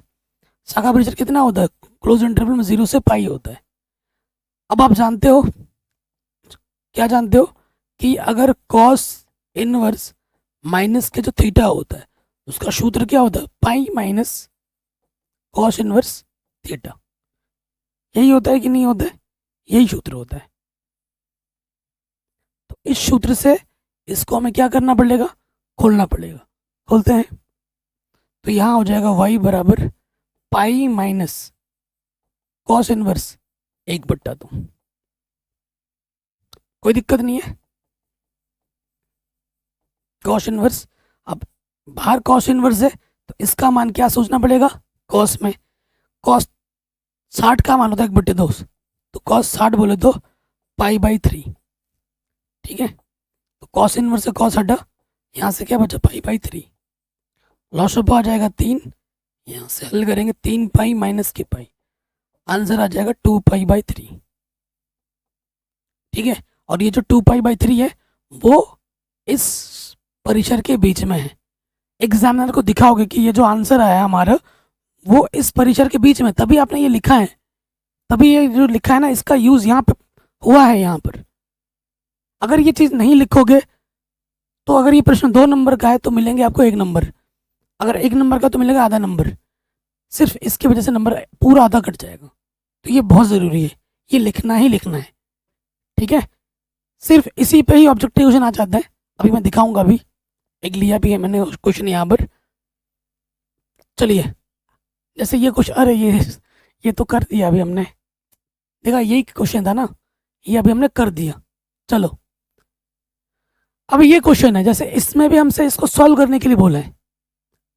[SPEAKER 1] शाखा परिसर कितना होता है, क्लोज इंटरवल में 0 से पाई होता है। अब आप जानते हो, क्या जानते हो कि अगर cos इनवर्स माइनस के जो थीटा होता है उसका सूत्र क्या होता है, pi minus cos inverse theta, यही होता है कि नहीं होता है, यही सूत्र होता है। तो इस सूत्र से इसको हमें क्या करना पड़ेगा, खोलना पड़ेगा। खोलते हैं, तो यहाँ हो जाएगा y बराबर पाई माइनस cos इनवर्स 1/2, कोई दिक्कत नहीं है। cos इनवर्स, अब बाहर cos इनवर्स है तो इसका मान क्या सोचना पड़ेगा, cos में cos 60 का मान होता है 1/2, तो cos 60 बोले तो π/3, ठीक है। तो cos इनवर्स से cos हटा, यहाँ से क्या बचा π/3, लॉस ऑफ आ जाएगा 3, यहाँ से हल करेंगे 3 पाई माइनस के पाई, आंसर आ जाएगा 2π/3, ठीक है। और ये जो 2π/3 है वो इस परिसर के बीच में है। एग्जामिनर को दिखाओगे कि ये जो आंसर आया हमारा वो इस परिसर के बीच में, तभी आपने ये लिखा है, तभी ये जो लिखा है ना इसका यूज यहाँ पे हुआ है यहाँ पर। अगर ये चीज़ नहीं लिखोगे तो अगर ये प्रश्न 2 नंबर का है तो मिलेंगे आपको 1 नंबर, अगर 1 नंबर का तो मिलेगा आधा नंबर, सिर्फ इसकी वजह से नंबर पूरा आधा कट जाएगा। तो ये बहुत ज़रूरी है, ये लिखना ही लिखना है, ठीक है। सिर्फ इसी पे ही ऑब्जेक्टिव क्वेश्चन आ जाता है, अभी मैं दिखाऊंगा। अभी एक लिया भी है मैंने क्वेश्चन यहाँ पर, चलिए। जैसे ये क्वेश्चन, अरे ये तो कर दिया अभी हमने, देखा यही क्वेश्चन था ना, ये अभी हमने कर दिया। चलो अब ये क्वेश्चन है, जैसे इसमें भी हमसे इसको सॉल्व करने के लिए बोला है।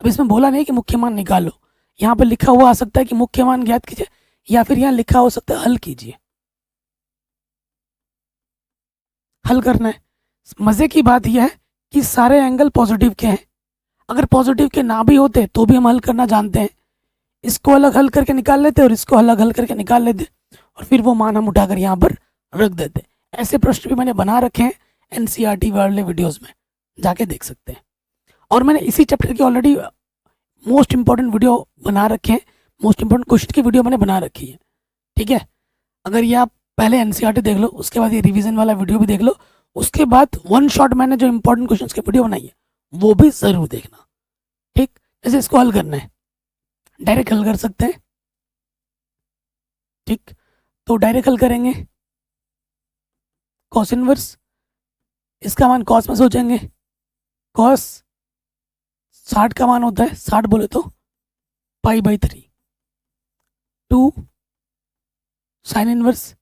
[SPEAKER 1] अब इसमें बोला नहीं कि मुख्य मान निकालो, यहाँ पे लिखा हुआ आ सकता है कि मुख्य मान ज्ञात कीजिए, या फिर यहाँ लिखा हो सकता है हल कीजिए। हल करना है। मजे की बात यह है कि सारे एंगल पॉजिटिव के हैं, अगर पॉजिटिव के ना भी होते तो भी हम हल करना जानते हैं। इसको अलग हल करके निकाल लेते और इसको अलग हल करके निकाल लेते और फिर वो मान हम उठाकर यहाँ पर रख देते। ऐसे प्रश्न भी मैंने बना रखे हैं NCERT वाले वीडियोस में, जाके देख सकते हैं। और मैंने इसी चैप्टर की ऑलरेडी मोस्ट इंपॉर्टेंट वीडियो बना रखे हैं, मोस्ट इंपॉर्टेंट क्वेश्चन की वीडियो मैंने बना रखी है, ठीक है। अगर ये आप पहले NCERT देख लो, उसके बाद ये रिवीजन वाला वीडियो भी देख लो, उसके बाद वन शॉट मैंने जो इंपॉर्टेंट क्वेश्चन की वीडियो बनाई है वो भी ज़रूर देखना, ठीक। जैसे इसको हल करना है, डायरेक्ट हल कर सकते हैं, ठीक। तो डायरेक्ट हल करेंगे, कॉस इनवर्स, इसका मान कॉस में सोचेंगे, कॉस 60 का मान होता है, 60 बोले तो π/3, 2 साइन इनवर्स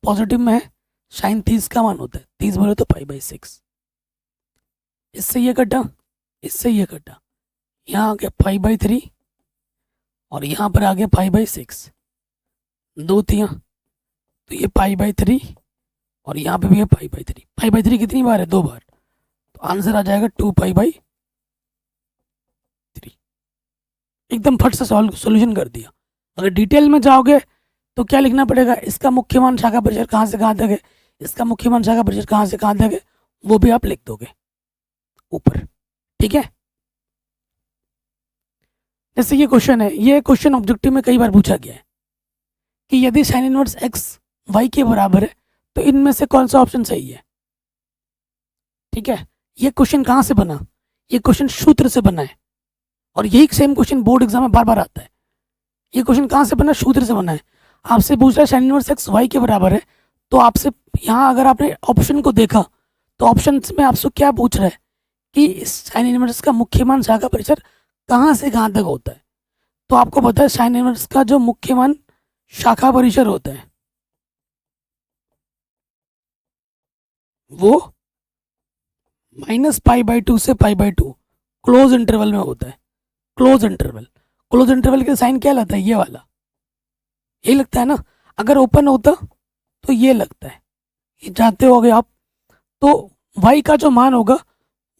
[SPEAKER 1] पॉजिटिव में है, साइन 30 का मान होता है, 30 बोले तो π/6। इससे ये कटा, इससे ये कटा, यहाँ आ गया π/3 और यहाँ पर आ गया π/6, 2 तियाँ, तो ये π/3 और यहाँ पे भी है pi by three. Pi by three कितनी बार है? 2 बार। तो आंसर आ जाएगा 2 पाई बाई थ्री। एकदम फट से सॉल्व सोल्यूशन कर दिया। अगर डिटेल में जाओगे तो क्या लिखना पड़ेगा? इसका मुख्य मान शाखा परिचय कहाँ से कहाँ तक है, इसका मुख्य मान शाखा परिचय कहाँ से कहाँ तक है, वो भी आप लिख दोगे ऊपर। ठीक है, जैसे ये क्वेश्चन है, ये क्वेश्चन ऑब्जेक्टिव में कई बार पूछा गया है कि यदि साइन इनवर्स एक्स वाई के बराबर है तो इनमें से कौन सा ऑप्शन सही है। ठीक है, ये क्वेश्चन कहाँ से बना? ये क्वेश्चन सूत्र से बना है, और यही सेम क्वेश्चन बोर्ड एग्जाम में बार बार आता है। ये क्वेश्चन कहाँ से बना? सूत्र से बना है। आपसे पूछ रहा है साइन इनवर्स एक्स वाई के बराबर है, तो आपसे यहाँ अगर आपने ऑप्शन को देखा तो ऑप्शन में आपसे क्या पूछ रहा है कि इस साइन इनवर्स का मुख्य मान शाखा परिचय कहाँ से कहाँ तक होता है। तो आपको पता है साइन इनवर्स का जो मुख्य मान शाखा परिचय होता है वो -π/2 से π/2 क्लोज इंटरवल में होता है। क्लोज इंटरवल, क्लोज इंटरवल का साइन क्या लगता है? ये वाला, ये लगता है ना। अगर ओपन होता तो ये लगता है, ये जानते होगे आप। तो y का जो मान होगा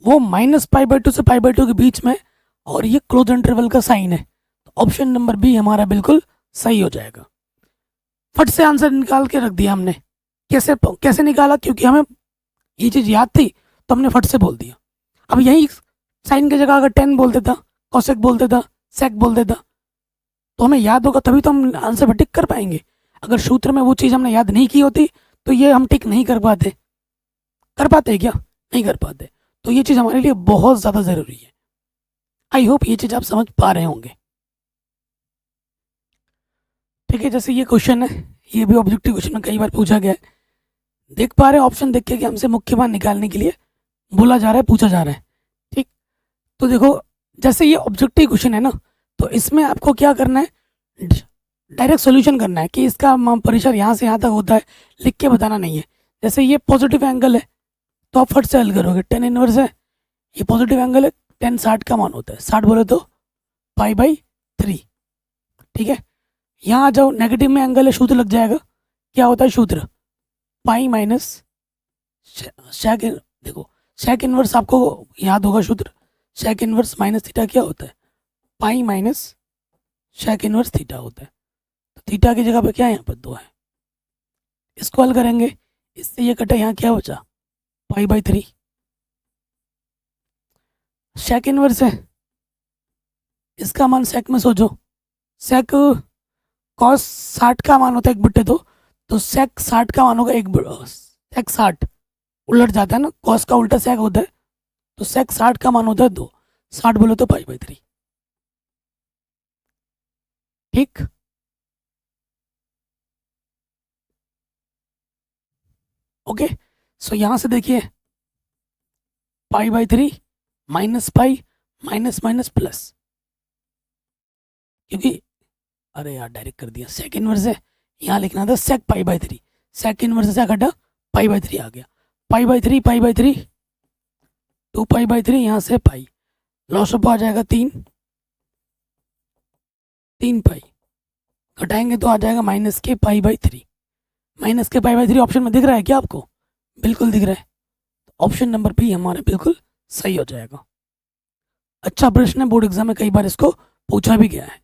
[SPEAKER 1] वो -π/2 से π/2 के बीच में, और ये क्लोज इंटरवल का साइन है। तो ऑप्शन नंबर बी हमारा बिल्कुल सही हो जाएगा। फट से आंसर निकाल के रख दिया हमने। कैसे कैसे निकाला? क्योंकि हमें ये चीज़ याद थी तो हमने फट से बोल दिया। अब यही साइन की जगह अगर टेन बोल देता, कॉसेक बोल देता, सेक बोल देता, तो हमें याद होगा, तभी तो हम आंसर पर टिक कर पाएंगे। अगर सूत्र में वो चीज़ हमने याद नहीं की होती तो ये हम टिक नहीं कर पाते। कर पाते क्या? नहीं कर पाते। तो ये चीज़ हमारे लिए बहुत ज़्यादा ज़रूरी है। आई होप ये चीज़ आप समझ पा रहे होंगे। ठीक है, जैसे ये क्वेश्चन है, ये भी ऑब्जेक्टिव क्वेश्चन में कई बार पूछा गया है। देख पा रहे हैं ऑप्शन देख के कि हमसे मुख्य मान निकालने के लिए बोला जा रहा है, पूछा जा रहा है। ठीक, तो देखो जैसे ये ऑब्जेक्टिव क्वेश्चन है ना, तो इसमें आपको क्या करना है? डायरेक्ट सॉल्यूशन करना है कि इसका परिचय यहाँ से यहाँ तक होता है, लिख के बताना नहीं है। जैसे ये पॉजिटिव एंगल है तो आप फट से हल करोगे। टेन इनवर्स है, ये पॉजिटिव एंगल है, टेन 60 का मान होता है। 60 बोले तो π/3। ठीक है, यहाँ आ जाओ, नेगेटिव में एंगल है, सूत्र लग जाएगा। क्या होता है सूत्र? Pi minus sec. देखो सेक इनवर्स आपको याद होगा सूत्र, सेक इनवर्स माइनस थीटा क्या होता है? Pi minus sec inverse theta होता है। तो थीटा की जगह पे क्या है? यहाँ पर 2 है। इसको हल करेंगे, इससे ये कटा, यहाँ क्या बचा? π/3। सेक इनवर्स है, इसका मान सेक में सोचो। सेक कॉस 60 का मान होता है 1/2, तो सेक 60 का मान होगा 1 सेक 60 उलट जाता है ना, कॉस का उल्टा सेक होता है, तो सेक 60 का मान होता है 2। 60 बोले तो π/3। ठीक, ओके। सो यहाँ से देखिए π/3 minus pi minus minus plus, क्योंकि अरे यार डायरेक्ट कर दिया। सेक इनवर्स है, यहाँ लिखना था सेक π/3। सेक इनवर्स से घटा π/3 आ गया। π/3 2 π/3, यहाँ से पाई लॉस ऑफ आ जाएगा 3 पाई, घटाएंगे तो आ जाएगा -π/3। -π/3 ऑप्शन में दिख रहा है क्या आपको? बिल्कुल दिख रहा है। ऑप्शन नंबर बी हमारा बिल्कुल सही हो जाएगा। अच्छा प्रश्न है, बोर्ड एग्जाम में कई बार इसको पूछा भी गया है।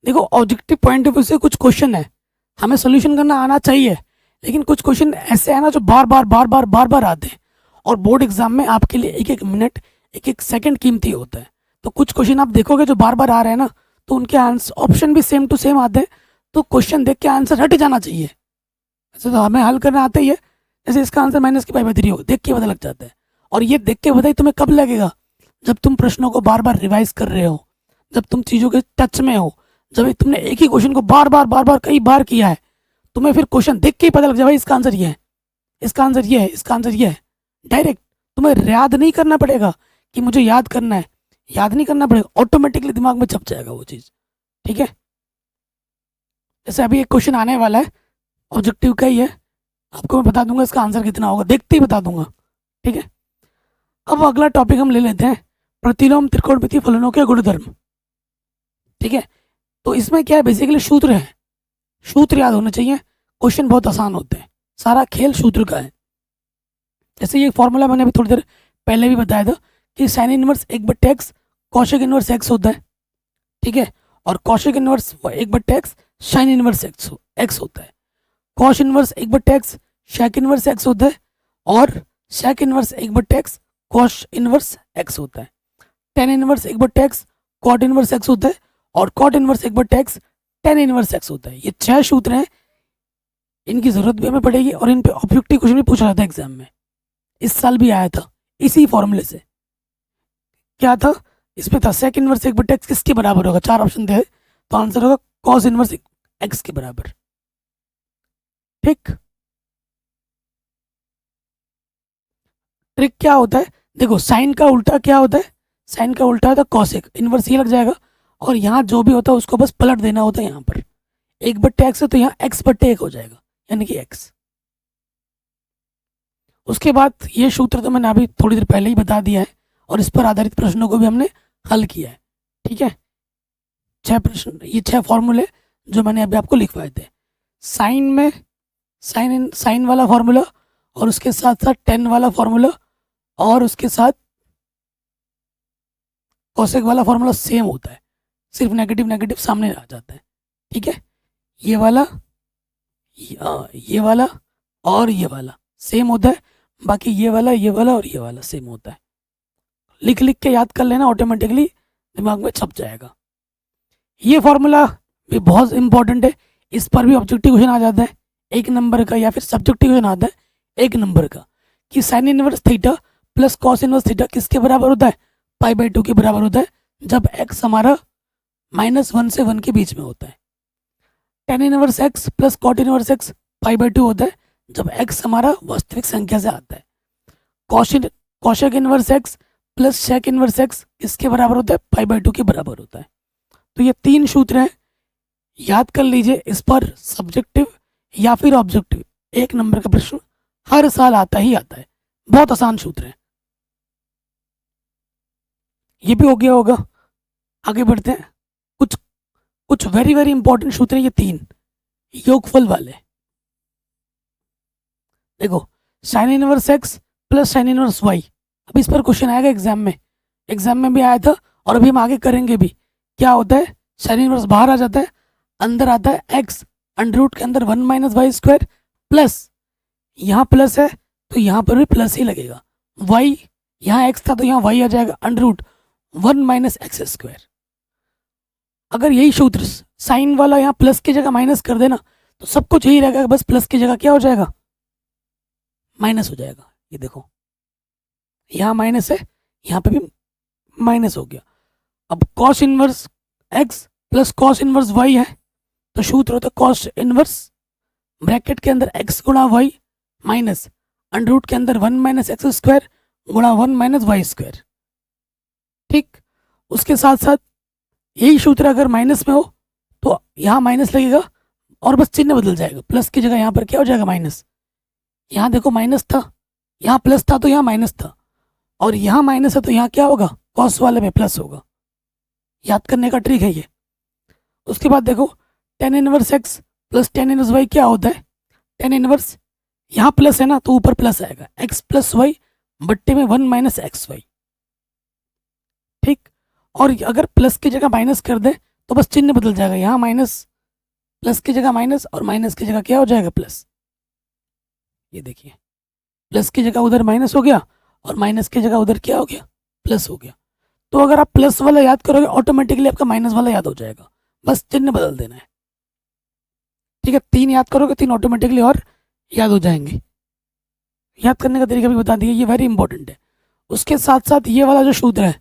[SPEAKER 1] देखो ऑब्जेक्टिव पॉइंट ऑफ व्यू से कुछ क्वेश्चन है, हमें सोल्यूशन करना आना चाहिए, लेकिन कुछ क्वेश्चन ऐसे है ना जो बार बार आते हैं, और बोर्ड एग्जाम में आपके लिए एक एक मिनट एक एक सेकंड कीमती होता है। तो कुछ क्वेश्चन आप देखोगे जो बार बार आ रहे हैं ना, तो उनके आंसर ऑप्शन भी सेम टू सेम आते हैं, तो क्वेश्चन देख के आंसर हट जाना चाहिए। ऐसे तो हमें हल करना आता ही है। जैसे इसका आंसर -π/3 हो, देख के पता लग जाता है। और ये देख के पता तुम्हें कब लगेगा? जब तुम प्रश्नों को बार बार रिवाइज कर रहे हो, जब तुम चीज़ों के टच में हो, जब तुमने एक ही क्वेश्चन को बार बार कई बार किया है, तुम्हें फिर क्वेश्चन देख के ही पता लग जाए भाई इसका आंसर ये है, इसका आंसर ये है, इसका आंसर ये है। डायरेक्ट तुम्हें याद नहीं करना पड़ेगा कि मुझे याद करना है, याद नहीं करना पड़ेगा, ऑटोमेटिकली दिमाग में छप जाएगा वो चीज़। ठीक है, जैसे अभी एक क्वेश्चन आने वाला है, ऑब्जेक्टिव का ही है, आपको मैं बता दूंगा इसका आंसर कितना होगा, देखते ही बता दूंगा। ठीक है, अब अगला टॉपिक हम ले लेते हैं प्रतिलोम त्रिकोणमितीय फलनों के गुणधर्म। ठीक है, तो इसमें क्या है, बेसिकली सूत्र है, सूत्र याद होने चाहिए। क्वेश्चन बहुत आसान होते हैं, सारा खेल सूत्र का है। जैसे ये फॉर्मूला मैंने अभी थोड़ी देर पहले भी बताया था कि sine inverse 1/x cosec inverse x होता है, ठीक है, और cosec inverse 1/x sine inverse x होता है। Cos inverse 1/x sec inverse x होता है, और sec inverse 1/x cos inverse x होता है। Tan inverse 1/x cot inverse x होता है, और cot inverse 1/x tan inverse x होता है। ये 6 सूत्र हैं, इनकी जरूरत भी हमें पड़ेगी, और इन पे ऑब्जेक्टिव क्वेश्चन भी पूछा जाता है एग्जाम में। इस साल भी आया था इसी फॉर्मूले से। क्या था इसमें? था सेक इनवर्स 1/x किसके बराबर होगा, 4 ऑप्शन थे, तो आंसर होगा कॉस इनवर्स x के बराबर। ठीक, ट्रिक क्या होता है, देखो साइन का उल्टा क्या होता है, साइन का उल्टा होता है कॉसेक, इनवर्स ये लग जाएगा, और यहाँ जो भी होता है उसको बस पलट देना होता है। यहाँ पर 1/x है तो यहाँ x/1 हो जाएगा, यानी कि x। उसके बाद ये सूत्र तो मैंने अभी थोड़ी देर पहले ही बता दिया है, और इस पर आधारित प्रश्नों को भी हमने हल किया है। ठीक है, 6 प्रश्न, ये 6 फॉर्मूले जो मैंने अभी आपको लिखवाए थे। साइन में साइन वाला फॉर्मूला, और उसके साथ साथ टेन वाला फॉर्मूला, और उसके साथ कोसेक वाला फॉर्मूला सेम होता है, सिर्फ नेगेटिव नेगेटिव सामने आ जाता है। ठीक है, ये वाला और ये वाला सेम होता है, बाकी ये वाला और ये वाला सेम होता है। लिख लिख के याद कर लेना, ऑटोमेटिकली दिमाग में छप जाएगा। ये फॉर्मूला भी बहुत इंपॉर्टेंट है, इस पर भी ऑब्जेक्टिव क्वेश्चन आ जाता है 1 नंबर का, या फिर सब्जेक्टिव क्वेश्चन आता है 1 नंबर का, कि sine inverse theta plus cos inverse theta किसके बराबर होता है, π/2 के बराबर होता है, जब x हमारा -1 से 1 के बीच में होता है। Tan inverse x plus cot inverse x π/2 होता है, जब x हमारा वास्तविक संख्या से आता है। Cosec inverse x plus shake inverse x किसके बराबर होता है, π/2 के बराबर होता है। तो ये 3 सूत्र हैं, याद कर लीजिए। इस पर सब्जेक्टिव या फिर ऑब्जेक्टिव 1 नंबर का प्रश्न हर साल आता ही आता है, बहुत आसान सूत्र है। ये भी हो गया होगा, आगे बढ़ते हैं। कुछ वेरी वेरी इंपॉर्टेंट सूत्र हैं ये 3 योगफल वाले। देखो, sign inverse x plus sine inverse y, अब इस पर क्वेश्चन आएगा एग्जाम में भी आया था, और अभी हम आगे करेंगे भी। क्या होता है, साइन इनवर्स बाहर आ जाता है, अंदर आता है x, अंडर रूट के अंदर 1 - y² प्लस, यहाँ प्लस है तो यहाँ पर भी प्लस ही लगेगा। y, यहाँ x था तो यहाँ y आ जाएगा, अंडर रूट 1 - x²। अगर यही सूत्र साइन वाला यहाँ प्लस की जगह माइनस कर देना तो सब कुछ यही रहेगा, बस प्लस की जगह क्या हो जाएगा, माइनस हो जाएगा। ये देखो, यहाँ माइनस है, यहाँ पे भी माइनस हो गया। अब cos inverse x plus cos inverse y है, तो सूत्र होता है कॉस इनवर्स ब्रैकेट के अंदर x गुणा y माइनस अंडर रूट के अंदर 1 - x² गुणा 1 - y²। ठीक, उसके साथ साथ यही सूत्र अगर माइनस में हो तो यहाँ माइनस लगेगा, और बस चिन्ह बदल जाएगा, प्लस की जगह यहाँ पर क्या हो जाएगा, माइनस। यहाँ देखो माइनस था, यहाँ प्लस था तो यहाँ माइनस था, और यहाँ माइनस है तो यहाँ क्या होगा, कॉस वाले में प्लस होगा। याद करने का ट्रिक है ये। उसके बाद देखो, ten inverse x plus tan inverse y क्या होता है, टेन इनवर्स, यहाँ प्लस है ना तो ऊपर प्लस आएगा, x प्लस y बट्टे में 1 - xy। ठीक, और अगर प्लस की जगह माइनस कर दे तो बस चिन्ह बदल जाएगा, यहाँ माइनस, प्लस की जगह माइनस, और माइनस की जगह क्या हो जाएगा, प्लस। ये देखिए, प्लस की जगह उधर माइनस हो गया, और माइनस की जगह उधर क्या हो गया, प्लस हो गया। तो अगर आप प्लस वाला याद करोगे ऑटोमेटिकली आपका माइनस वाला याद हो जाएगा, बस चिन्ह बदल देना है। ठीक है, 3 याद करोगे, 3 ऑटोमेटिकली और याद हो जाएंगे। याद करने का तरीका भी बता दिया, ये वेरी इंपॉर्टेंट है। उसके साथ साथ ये वाला जो सूत्र है,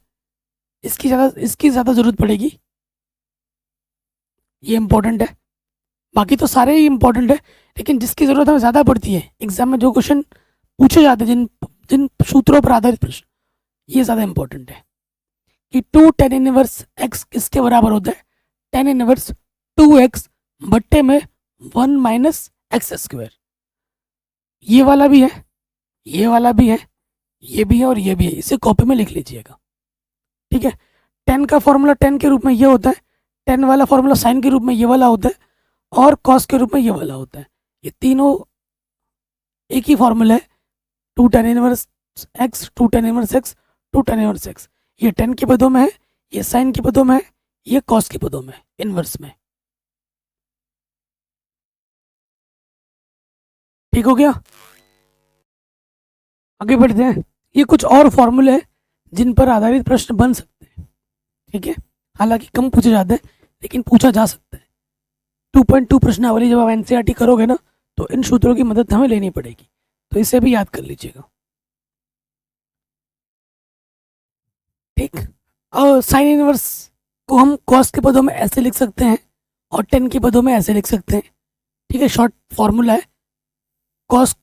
[SPEAKER 1] इसकी ज़्यादा ज़रूरत पड़ेगी, ये इंपॉर्टेंट है। बाकी तो सारे ही इंपॉर्टेंट है, लेकिन जिसकी ज़रूरत हमें ज़्यादा पड़ती है एग्जाम में, जो क्वेश्चन पूछे जाते हैं जिन सूत्रों पर आधारित प्रश्न, ये ज़्यादा इंपॉर्टेंट है कि 2 टेन इनवर्स x किसके बराबर होता है, टेन इनवर्स 2x बट्टे में 1 - x²। ये वाला भी है, ये वाला भी है, ये भी है, और ये भी है, इसे कॉपी में लिख लीजिएगा। ठीक है, टेन का फॉर्मूला टेन के रूप में ये होता है, टेन वाला फॉर्मूला साइन के रूप में ये वाला होता है, और कॉस के रूप में ये वाला होता है। ये तीनों एक ही फॉर्मूला है, 2 tan inverse x, 2 tan inverse x, 2 tan inverse x. ये tan के पदों में है, ये साइन के पदों में है, ये कॉस के पदों में, इनवर्स में। ठीक हो गया? आगे बढ़ते हैं। ये कुछ और फॉर्मूले हैं जिन पर आधारित प्रश्न बन सकते हैं, ठीक है? हालांकि कम पूछे जाते हैं लेकिन पूछा जा सकता है। 2.2 प्रश्नावली जब आप एनसीईआरटी करोगे ना, तो इन सूत्रों की मदद हमें लेनी पड़ेगी, तो इसे भी याद कर लीजिएगा, ठीक? और साइन इनवर्स को हम कॉस के पदों में ऐसे लिख सकते हैं और टेन के पदों में ऐसे लिख सकते हैं, ठीक है? शॉर्ट फॉर्मूला है, कॉस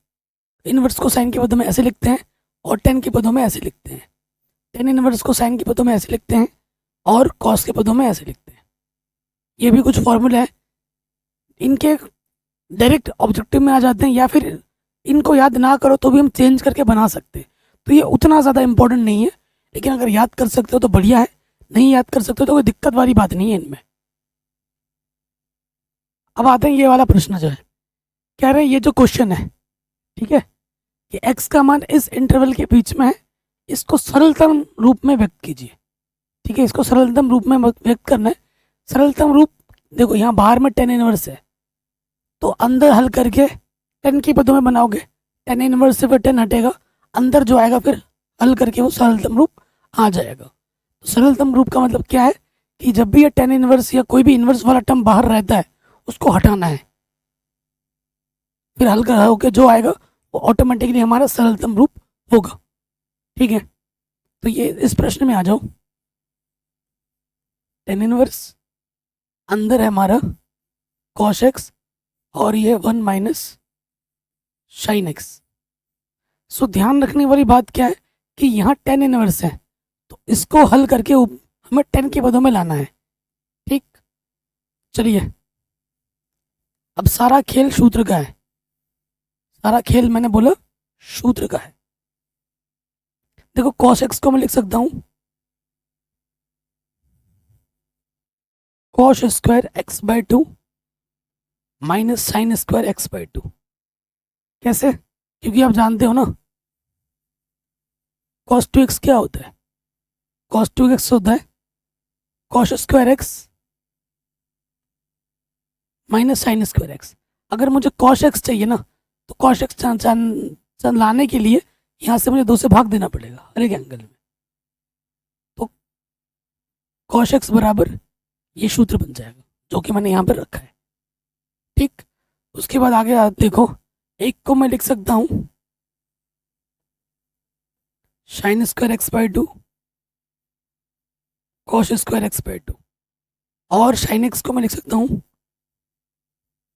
[SPEAKER 1] इनवर्स को साइन के पदों में ऐसे लिखते हैं और टेन के पदों में ऐसे लिखते हैं। टेन इनवर्स को साइन के पदों में ऐसे लिखते हैं और कॉस के पदों में ऐसे लिखते हैं। ये भी कुछ फॉर्मूला है, इनके डायरेक्ट ऑब्जेक्टिव में आ जाते हैं, या फिर इनको याद ना करो तो भी हम चेंज करके बना सकते हैं। तो ये उतना ज़्यादा इंपॉर्टेंट नहीं है, लेकिन अगर याद कर सकते हो तो बढ़िया है, नहीं याद कर सकते हो तो कोई दिक्कत वाली बात नहीं है इनमें। अब आते हैं ये वाला प्रश्न जो है, कह रहे हैं ये जो क्वेश्चन है, ठीक है, कि x का मान इस इंटरवल के बीच में है, इसको सरलतम रूप में व्यक्त कीजिए, ठीक है? इसको सरलतम रूप में व्यक्त करना है। सरलतम रूप देखो, यहाँ बाहर में टेन इनवर्स है, तो अंदर हल करके टेन के पदों में बनाओगे, टेन इनवर्स से फिर टेन हटेगा, अंदर जो आएगा फिर हल करके वो सरलतम रूप आ जाएगा। तो सरलतम रूप का मतलब क्या है कि जब भी ये टेन इनवर्स या कोई भी इनवर्स वाला टर्म बाहर रहता है उसको हटाना है, फिर हल कर होके जो आएगा वो ऑटोमेटिकली हमारा सरलतम रूप होगा, ठीक है? तो ये इस प्रश्न में आ जाओ, टेन इनवर्स, अंदर है हमारा कॉस एक्स और ये 1 माइनस साइन एक्स। सो ध्यान रखने वाली बात क्या है कि यहाँ टेन इनवर्स है, तो इसको हल करके हमें टेन के पदों में लाना है, ठीक? चलिए, अब सारा खेल सूत्र का है, सारा खेल मैंने बोला सूत्र का है। देखो, कॉस एक्स को मैं लिख सकता हूँ cos square x by 2 minus sine square x by 2। कैसे? क्योंकि आप जानते हो ना कॉस 2x क्या होता है, कॉस 2x होता है cos square x minus sine square x. अगर मुझे कॉस एक्स चाहिए ना, तो कॉस एक्स लाने के लिए यहाँ से मुझे 2 से भाग देना पड़ेगा हर एक एंगल में, तो कॉस एक्स बराबर ये सूत्र बन जाएगा जो कि मैंने यहाँ पर रखा है, ठीक? उसके बाद आगे देखो, एक को मैं लिख सकता हूँ sine square x by 2 cos square x by 2, और साइन एक्स को मैं लिख सकता हूँ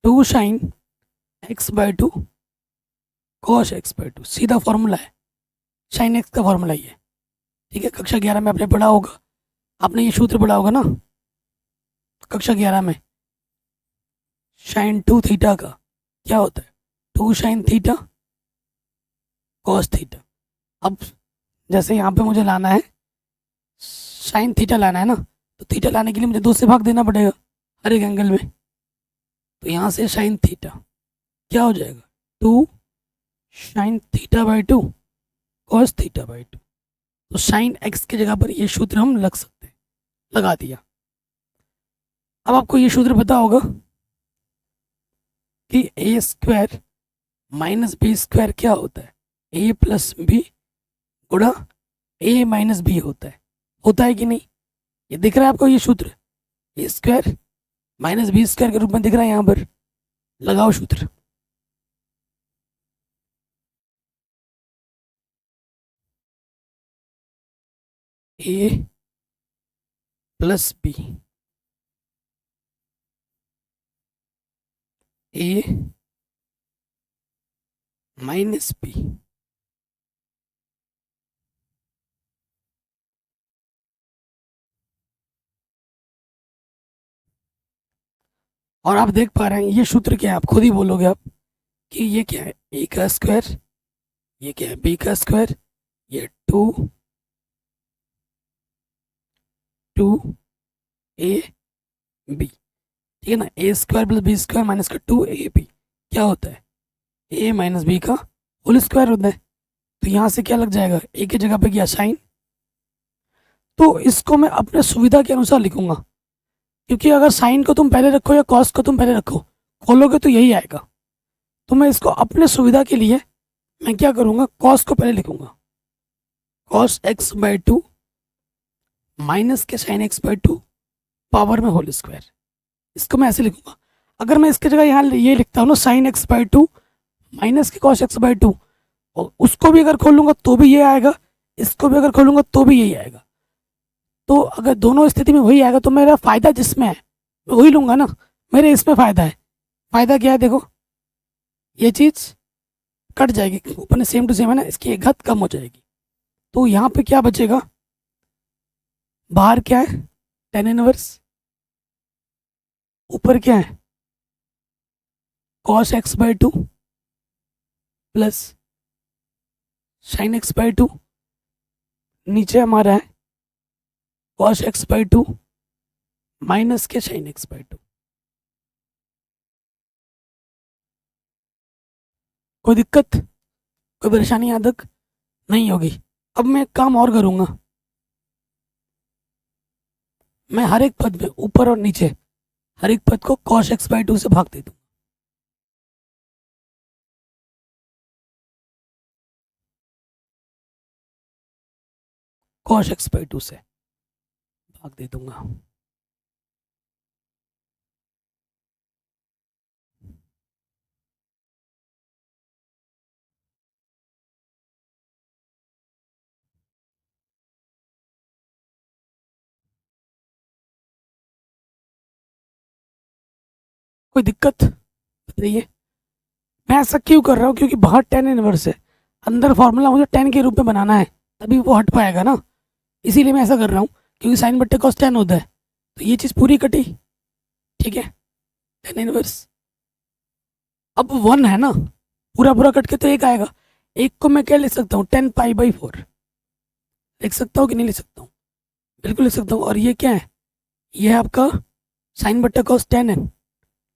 [SPEAKER 1] 2 sine x by 2 cos x by 2। सीधा फॉर्मूला है, साइन एक्स का फॉर्मूला ये, ठीक है? कक्षा 11 में आपने पढ़ा होगा, आपने ये सूत्र पढ़ा होगा ना कक्षा 11 में, साइन 2 थीटा का क्या होता है 2 साइन थीटा कॉस थीटा। अब जैसे यहाँ पे मुझे लाना है साइन थीटा लाना है ना, तो थीटा लाने के लिए मुझे 2 से भाग देना पड़ेगा हर एक एंगल में, तो यहाँ से साइन थीटा क्या हो जाएगा 2 sine theta by 2 cos theta by 2। तो साइन एक्स की जगह पर ये सूत्र हम लग सकते हैं, लगा दिया। अब आपको ये सूत्र पता होगा कि ए स्क्वायर माइनस बी स्क्वायर क्या होता है, ए प्लस बी गुणा ए माइनस बी होता है कि नहीं? ये दिख रहा है आपको ये सूत्र, ए स्क्वायर माइनस बी स्क्वायर के रूप में दिख रहा है यहाँ पर, लगाओ सूत्र। ए प्लस बी ए माइनस बी, और आप देख पा रहे हैं ये सूत्र क्या है, आप खुद ही बोलोगे आप कि ये क्या है, ए का स्क्वायर, ये क्या है बी का स्क्वायर, ये 2 ए बी, ठीक है ना? A square plus B square minus का 2 ए बी, क्या होता है, ए माइनस बी का होल स्क्वायर होता है। तो यहाँ से क्या लग जाएगा, ए की जगह पे क्या साइन। तो इसको मैं अपने सुविधा के अनुसार लिखूंगा, क्योंकि अगर साइन को तुम पहले रखो या कॉस को तुम पहले रखो, खोलोगे तो यही आएगा। तो मैं इसको अपने सुविधा के लिए मैं क्या करूँगा, कॉस को पहले लिखूंगा, cos x by two minus के sine x by two power में होल स्क्वायर। इसको मैं ऐसे लिखूंगा। अगर मैं इसकी जगह यहाँ ये लिखता हूँ ना, sign x by two minus के कॉस एक्स बाई टू, और उसको भी अगर खोलूंगा तो भी ये आएगा, इसको भी अगर खोलूंगा तो भी यही आएगा। तो अगर दोनों स्थिति में वही आएगा तो मेरा फायदा जिसमें है मैं वही लूंगा ना। मेरे इसमें फायदा है। फायदा क्या है, देखो ये चीज कट जाएगी, ऊपर में सेम टू सेम है ना, इसकी एक घात कम हो जाएगी। तो यहाँ पे क्या बचेगा, बाहर क्या है टेन इनवर्स, ऊपर क्या है cos x by two plus sign x by to, नीचे हमारा है cos x by two minus के साइन एक्स बाई टू। कोई दिक्कत, कोई परेशानी यहाँ तक नहीं होगी। अब मैं एक काम और करूँगा, मैं हर एक पद में ऊपर और नीचे हर एक पद को कॉस एक्स बाई टू से भाग दे दूँ। कॉस एक्स बाई टू से भाग दे दूंगा। कोई दिक्कत बताइए। मैं ऐसा क्यों कर रहा हूँ, क्योंकि बाहर टेन इनवर्स है, अंदर फॉर्मूला मुझे टेन के रूप में बनाना है, तभी वो हट पाएगा ना। इसीलिए मैं ऐसा कर रहा हूँ, क्योंकि साइन बट्टे कॉस टेन होता है। तो ये चीज़ पूरी कटी, ठीक है, टेन इनवर्स। अब वन है ना, पूरा पूरा कट के तो एक आएगा। एक को मैं क्या लिख सकता हूँ, टेन पाई बाई फोर लिख सकता हूँ कि नहीं लिख सकता हूँ, बिल्कुल लिख सकता हूँ। और ये क्या है, ये है आपका साइन बट्टा कॉस टेन है,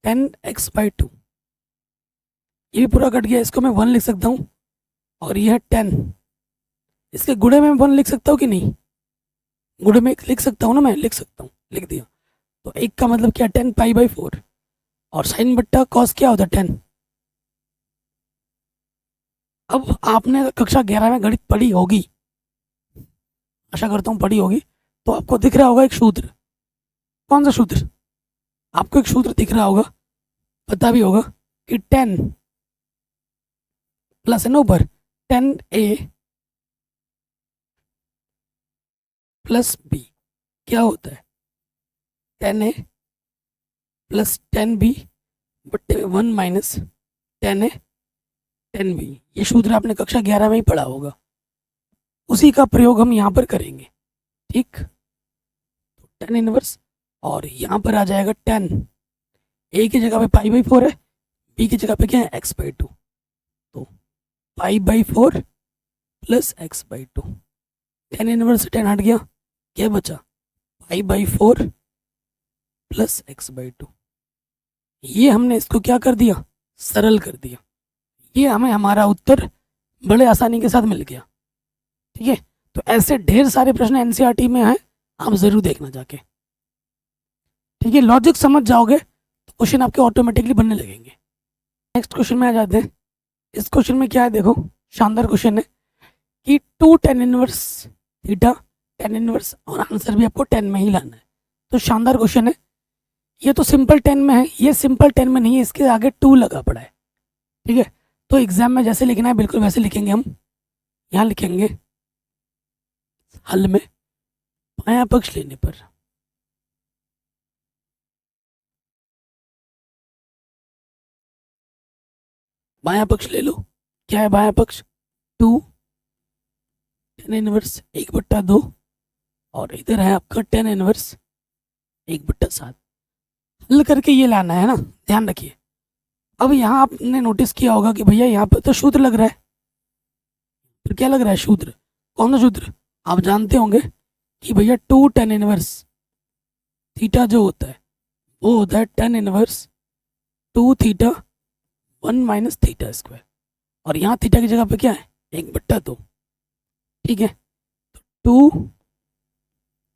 [SPEAKER 1] टेन एक्स बाई टू। ये भी पूरा कट गया, इसको मैं वन लिख सकता हूँ। और ये है टेन, इसके गुणे में वन लिख सकता हूँ कि नहीं, गुणे में लिख सकता हूँ ना, मैं लिख सकता हूँ, लिख दिया। तो एक का मतलब क्या, टेन पाई बाई फोर। और साइन बट्टा कॉस क्या होता है, टेन। अब आपने कक्षा 11 में गणित पढ़ी होगी, आशा करता हूँ पढ़ी होगी, तो आपको दिख रहा होगा एक सूत्र। कौन सा सूत्र, आपको एक सूत्र दिख रहा होगा, पता भी होगा कि टेन प्लस है ना ऊपर, टेन ए प्लस बी क्या होता है, टेन ए प्लस टेन बी बट्टे में वन माइनस टेन ए टेन बी। ये सूत्र आपने कक्षा 11 में ही पढ़ा होगा, उसी का प्रयोग हम यहाँ पर करेंगे, ठीक। तो टेन इनवर्स, और यहाँ पर आ जाएगा टेन, ए की जगह पे पाई बाई फोर है, बी की जगह पे क्या है एक्स बाई टू। तो pi by four plus x by to, tan inverse से टेन हट गया, क्या बचा pi by four plus x by to. ये हमने इसको क्या कर दिया, सरल कर दिया। ये हमें हमारा उत्तर बड़े आसानी के साथ मिल गया, ठीक है। तो ऐसे ढेर सारे प्रश्न एनसीईआरटी में हैं, आप जरूर देखना जाके, ठीक है। लॉजिक समझ जाओगे तो क्वेश्चन आपके ऑटोमेटिकली बनने लगेंगे। नेक्स्ट क्वेश्चन में आ जाते हैं। इस क्वेश्चन में क्या है, देखो शानदार क्वेश्चन है कि two tan inverse theta tan inverse, और आंसर भी आपको टेन में ही लाना है। तो शानदार क्वेश्चन है। ये तो सिंपल टेन में है, ये सिंपल टेन में नहीं है, इसके आगे टू लगा पड़ा है, ठीक है। तो एग्जाम में जैसे लिखना है बिल्कुल वैसे लिखेंगे हम। यहाँ लिखेंगे हल में बायां पक्ष लेने पर बायां पक्ष ले लो। क्या है बायां पक्ष, टू टेन इनवर्स एक बट्टा दो, और इधर है आपका टेन इनवर्स एक बट्टा सात। हल करके ये लाना है ना, ध्यान रखिए। अब यहाँ आपने नोटिस किया होगा कि भैया यहाँ पर तो सूत्र लग रहा है, फिर क्या लग रहा है सूत्र, कौन सा सूत्र, आप जानते होंगे कि भैया टू टेन इनवर्स थीटा जो होता है वो होता है tan inverse two theta 1 minus theta square, और यहाँ थीटा की जगह पे क्या है, 1/2, ठीक है। तो 2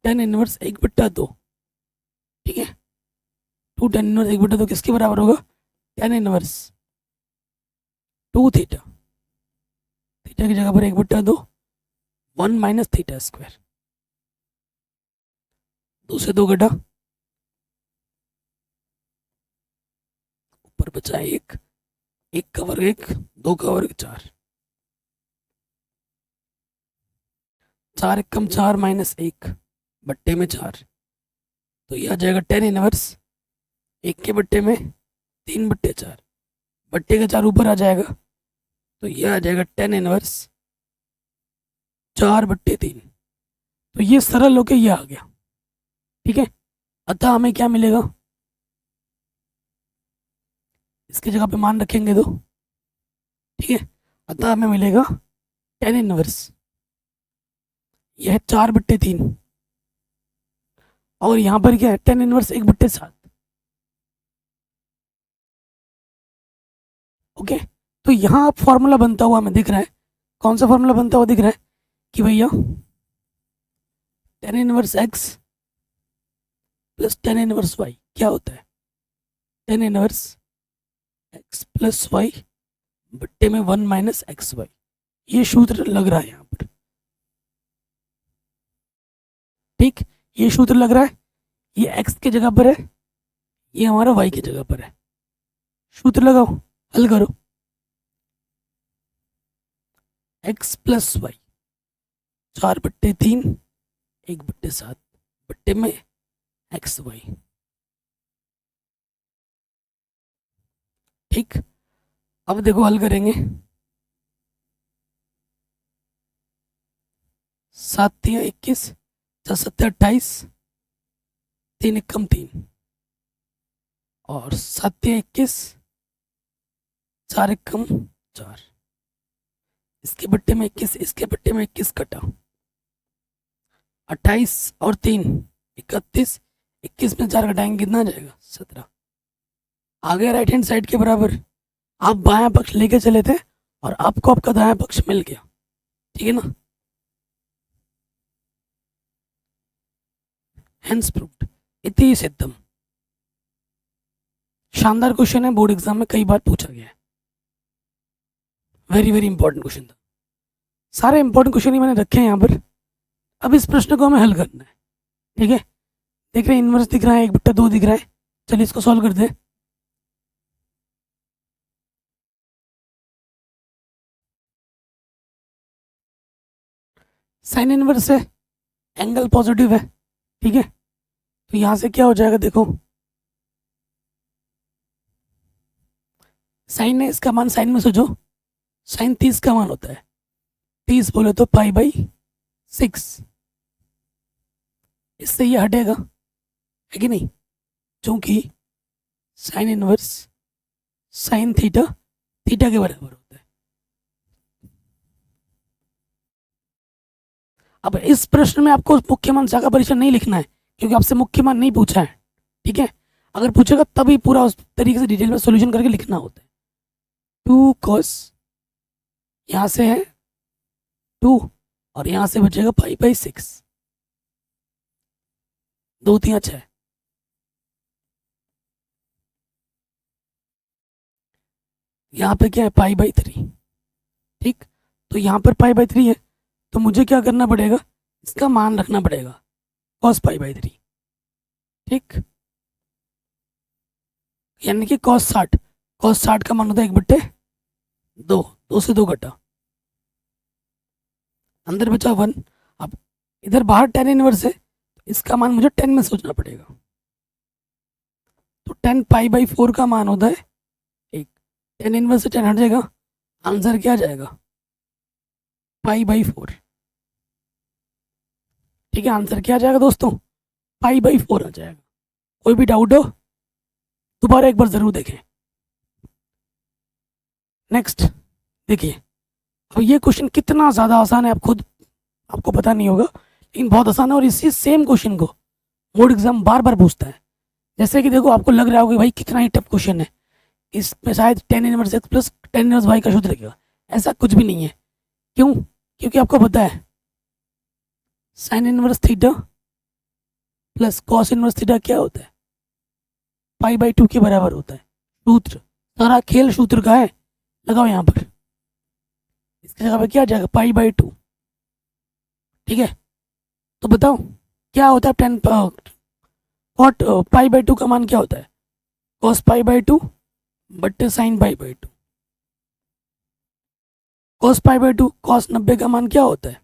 [SPEAKER 1] tan इनवर्स 1/2, ठीक है। 2 tan इनवर्स 1/2 किसके बराबर होगा, tan इनवर्स 2 थीटा, थीटा की जगह पर 1/2, 1 माइनस थीटा स्क्वायर, 2 से 2 घटा, ऊपर बचा 1, 1 का वर्ग 1, 2 का वर्ग 4, 4 एकम 4 माइनस 1 बट्टे में 4, तो यह आ जाएगा tan इनवर्स 1 के बट्टे में 3/4, बट्टे का 4 ऊपर आ जाएगा, तो यह आ जाएगा tan इनवर्स 4/3। तो ये सरल होके ये आ गया, ठीक है। अतः हमें क्या मिलेगा, इसकी जगह पे मान रखेंगे तो, ठीक है। अतः हमें मिलेगा tan इनवर्स, यह 4/3, और यहाँ पर क्या है, tan इनवर्स 1/7। ओके, तो यहाँ अब फॉर्मूला बनता हुआ हमें दिख रहा है, कौन सा फॉर्मूला बनता हुआ दिख रहा है कि भैया tan inverse x plus tan inverse y क्या होता है, tan inverse x plus y बट्टे में 1 माइनस एक्स वाई। ये सूत्र लग रहा है यहाँ पर, ठीक, ये सूत्र लग रहा है, ये x की जगह पर है, ये हमारा y की जगह पर है। सूत्र लगाओ, हल करो, x प्लस वाई 4/3 1/7 बट्टे में एक्स वाई, ठीक। अब देखो हल करेंगे, 7 तिया 21, 4 7 28, 3 एकम 3, और 7 तिया 21, 4 एकम 4, इसके बट्टे में 21, इसके बट्टे में 21 कटा, 28 और 3 31, 21 में 4 घटाएंगे कितना आ जाएगा, 17। आगे राइट हैंड साइड के बराबर, आप बायां पक्ष लेके चले थे और आपको आपका दायां पक्ष मिल गया, ठीक है ना। हेंस प्रूव्ड, इति सिद्धम। शानदार क्वेश्चन है, बोर्ड एग्जाम में कई बार पूछा गया है, वेरी वेरी इंपॉर्टेंट क्वेश्चन था। सारे इंपॉर्टेंट क्वेश्चन ही मैंने रखे हैं यहाँ पर। अब इस प्रश्न को हमें हल करना है, ठीक है। देख रहे हैं इनवर्स दिख रहा है, 1/2 दिख रहा है, चलिए इसको सॉल्व कर दें। साइन इनवर्स है, एंगल पॉजिटिव है, ठीक है। तो यहां से क्या हो जाएगा, देखो साइन है, इसका मान साइन में सोचो, साइन 30 का मान होता है, 30 बोले तो π/6, इससे ये हटेगा, है कि नहीं, क्योंकि sine inverse sine theta theta के बराबर होता है। अब इस प्रश्न में आपको मुख्य मान शाखा परिचय नहीं लिखना है, क्योंकि आपसे मुख्य मान नहीं पूछा है, ठीक है। अगर पूछेगा तभी पूरा उस तरीके से डिटेल में सॉल्यूशन करके लिखना होता है। 2 cos, यहाँ से है 2 और यहाँ से बचेगा π/6, 2 3 6, यहाँ पे क्या है π/3, ठीक। तो यहाँ पर π/3 है, तो मुझे क्या करना पड़ेगा, इसका मान रखना पड़ेगा cos π/3, ठीक। यानी कि cos 60 का मान होता है 1/2, 2 से 2 घटा, अंदर बचा 1। अब इधर बाहर tan इनवर्स है, इसका मान मुझे 10 में सोचना पड़ेगा, तो 10 π/4 का मान होता है 1, tan इनवर्स से 10 हट जाएगा, आंसर क्या आ जाएगा, π/4, ठीक है। आंसर क्या आ जाएगा दोस्तों, π/4 आ जाएगा। कोई भी डाउट हो दोबारा एक बार जरूर देखें। नेक्स्ट देखिए, अब ये क्वेश्चन कितना ज़्यादा आसान है आप खुद आपको पता नहीं होगा, लेकिन बहुत आसान है, और इसी सेम क्वेश्चन को बोर्ड एग्जाम बार बार पूछता है। जैसे कि देखो, आपको लग रहा होगा भाई कितना ही टफ क्वेश्चन है, इसमें शायद tan inverse x plus tan inverse y का सूत्र लगेगा। ऐसा कुछ भी नहीं है। क्यों? क्योंकि आपको पता है sine inverse theta plus cos inverse theta क्या होता है, पाई बाई 2 के बराबर होता है। सूत्र, सारा खेल सूत्र का है। लगाओ यहाँ पर, इसकी जगह पे क्या आ जाएगा, पाई बाई 2। ठीक है, तो बताओ क्या होता है टेन कॉट पाई बाई 2 का मान क्या होता है, कॉस पाई बाई 2 बट्टे sine pi by 2। Cos pi by 2, cos 90 का मान क्या होता है,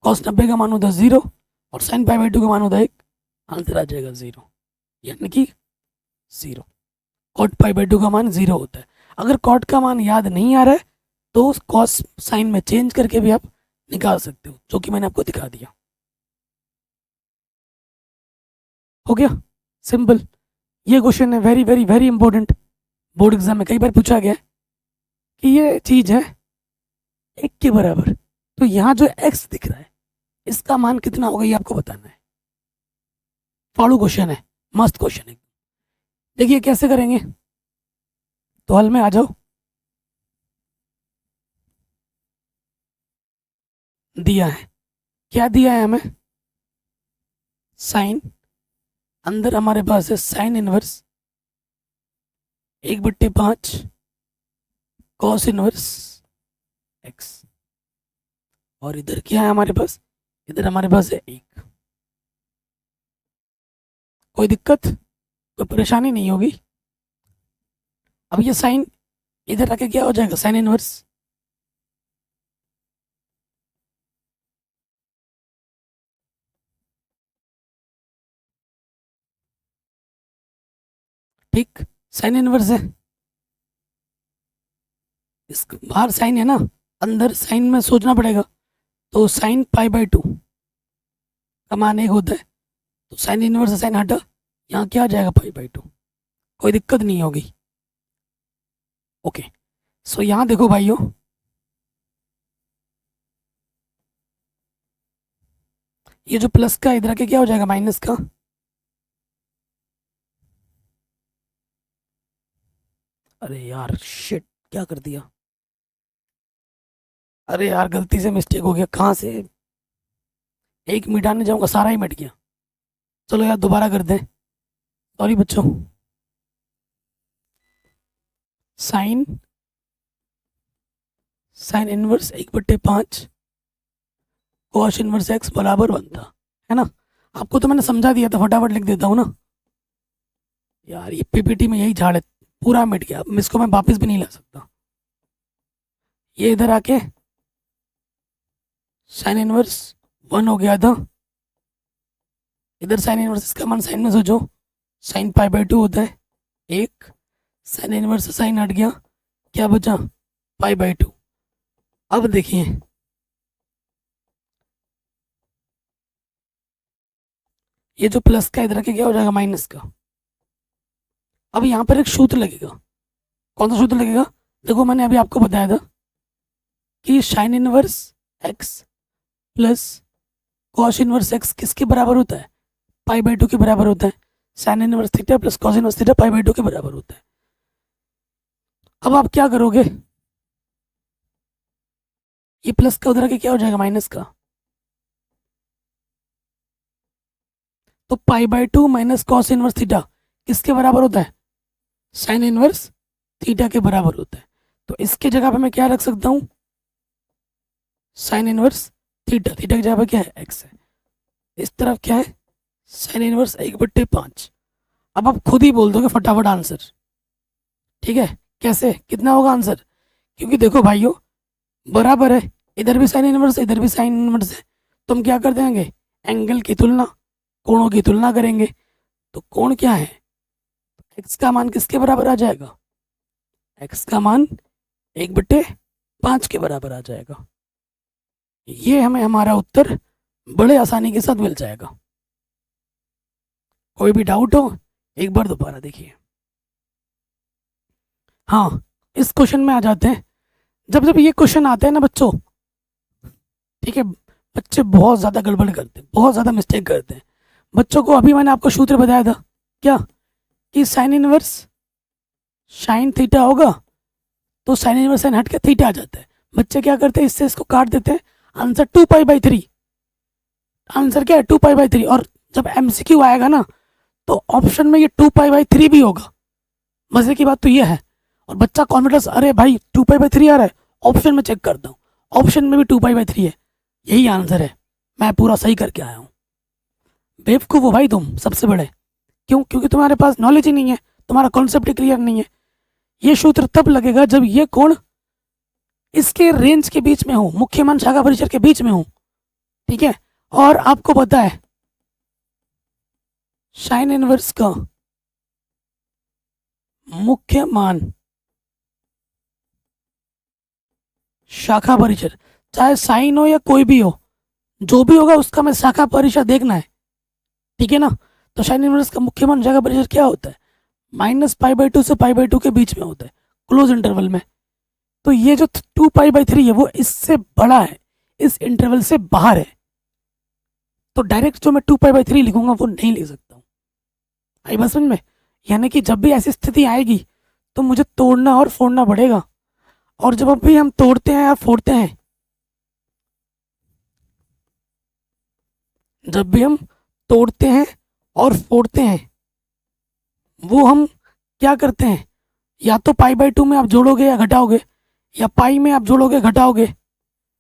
[SPEAKER 1] कॉस 90 का मान होता है 0 और साइन पाई बाई 2 का मान होता है 1। आंसर आ जाएगा 0, यानी कि 0। कॉट पाई बाई 2 का मान 0 होता है। अगर कॉट का मान याद नहीं आ रहा है तो कॉस साइन में चेंज करके भी आप निकाल सकते हो, जो कि मैंने आपको दिखा दिया। हो गया, सिंपल। ये क्वेश्चन है very very very important, board exam में कई बार पूछा गया है कि ये चीज है 1 के बराबर, तो यहाँ जो x दिख रहा है इसका मान कितना होगा ये आपको बताना है। फाड़ू क्वेश्चन है, मस्त क्वेश्चन है। देखिए कैसे करेंगे, तो हल में आ जाओ। दिया है, क्या दिया है हमें, साइन, अंदर हमारे पास है sign inverse 1/5 cos inverse x, और इधर क्या है हमारे पास, इधर हमारे पास है 1। कोई दिक्कत, कोई परेशानी नहीं होगी। अब ये साइन इधर आके क्या हो जाएगा, साइन इनवर्स। ठीक, साइन इनवर्स है, इस बाहर साइन है ना, अंदर साइन में सोचना पड़ेगा। तो साइन पाई बाई 2 का मान 1 होता है, तो साइन इनवर्स से साइन हटा, यहाँ क्या आ जाएगा, पाई बाई 2। कोई दिक्कत नहीं होगी। ओके, सो यहाँ देखो भाइयों, ये जो प्लस का इधर आके क्या हो जाएगा, माइनस का। अरे यार शिट, क्या कर दिया, अरे यार गलती से मिस्टेक हो गया, कहाँ से एक मिटाने जाऊंगा सारा ही मिट गया। चलो यार दोबारा कर दें, सॉरी बच्चों। Sine sine inverse 1/5 cos inverse x बराबर 1 था, है ना। आपको तो मैंने समझा दिया था, फटाफट लिख देता हूँ ना। यार ये पीपीटी में यही झाड़ है, पूरा मिट गया, अब इसको मैं वापस भी नहीं ला सकता। ये इधर आके साइन इनवर्स 1 हो गया था, इधर साइन इनवर्स, इसका मान साइन में सोचो, साइन पाई बाई 2 होता है 1, साइन इनवर्स साइन हट गया, क्या बचा, पाई बाई 2। अब देखिए ये जो प्लस का इधर आके क्या हो जाएगा, माइनस का। अब यहाँ पर एक सूत्र लगेगा, कौन सा सूत्र लगेगा, देखो मैंने अभी आपको बताया था कि sine inverse x plus cos inverse x किसके बराबर होता है, पाई बाई 2 के बराबर होता है। Sine inverse theta plus cos inverse theta pi by 2 के बराबर होता है। अब आप क्या करोगे, ये प्लस का उधर आके क्या हो जाएगा, माइनस का। तो pi by 2 minus cos inverse theta किसके बराबर होता है, साइन इनवर्स थीटा के बराबर होता है। तो इसके जगह पे मैं क्या रख सकता हूँ, साइन इनवर्स थीटा, थीटा की जगह पे क्या है, एक्स है। इस तरफ क्या है, साइन इनवर्स 1/5। अब आप खुद ही बोल दोगे फटाफट आंसर, ठीक है। कैसे, कितना होगा आंसर, क्योंकि देखो भाइयों बराबर है, इधर भी साइन इनवर्स है, इधर भी साइन इनवर्स है, तो हम क्या कर देंगे, एंगल की तुलना, कोणों की तुलना करेंगे। तो कोण क्या है, एक्स का मान किसके बराबर आ जाएगा, एक्स का मान 1/5 के बराबर आ जाएगा। ये हमें हमारा उत्तर बड़े आसानी के साथ मिल जाएगा। कोई भी डाउट हो एक बार दोबारा देखिए। हाँ, इस क्वेश्चन में आ जाते हैं। जब जब ये क्वेश्चन आते हैं ना बच्चों, ठीक है, बच्चे बहुत ज़्यादा गड़बड़ करते हैं, बहुत ज़्यादा मिस्टेक करते हैं। बच्चों को अभी मैंने आपको सूत्र बताया था क्या, कि साइन इनवर्स साइन थीटा होगा तो साइन इनवर्स साइन हट के थीटा आ जाता है। बच्चे क्या करते हैं, इससे इसको काट देते हैं, आंसर 2π/3। आंसर क्या है, 2π/3। और जब MCQ आएगा ना तो ऑप्शन में ये 2π/3 भी होगा। मजे की बात तो ये है। और बच्चा कॉन्फिडेंस, अरे भाई 2π/3 आ रहा है, ऑप्शन में चेक करता हूँ, ऑप्शन में भी 2π/3 है, यही आंसर है, मैं पूरा सही करके आया हूँ। बेवकूफ़ हो भाई तुम सबसे बड़े। क्यों? क्योंकि तुम्हारे पास नॉलेज ही नहीं है, तुम्हारा कॉन्सेप्ट ही क्लियर नहीं है। ये सूत्र तब लगेगा जब ये कोण इसके रेंज के बीच में हो, मुख्य मान शाखा परिसर के बीच में हो, ठीक है। और आपको पता है साइन इनवर्स का मुख्य मान शाखा परिसर, चाहे साइन हो या कोई भी हो, जो भी होगा उसका मैं शाखा परिसर देखना है, ठीक है ना। तो साइन इनवर्स का मुख्य मान शाखा परिसर क्या होता है, -π/2 से π/2 के बीच में होता है, क्लोज इंटरवल में। तो ये जो 2π/3 है वो इससे बड़ा है, इस इंटरवल से बाहर है। तो डायरेक्ट जो मैं 2π/3 लिखूंगा वो नहीं लिख सकता हूँ। आई बात समझ में? यानी कि जब भी ऐसी स्थिति आएगी तो मुझे तोड़ना और फोड़ना पड़ेगा। और जब भी हम तोड़ते हैं या फोड़ते हैं, जब भी हम तोड़ते हैं और फोड़ते हैं, वो हम क्या करते हैं, या तो π/2 में आप जोड़ोगे या घटाओगे, या पाई में आप जोड़ोगे घटाओगे,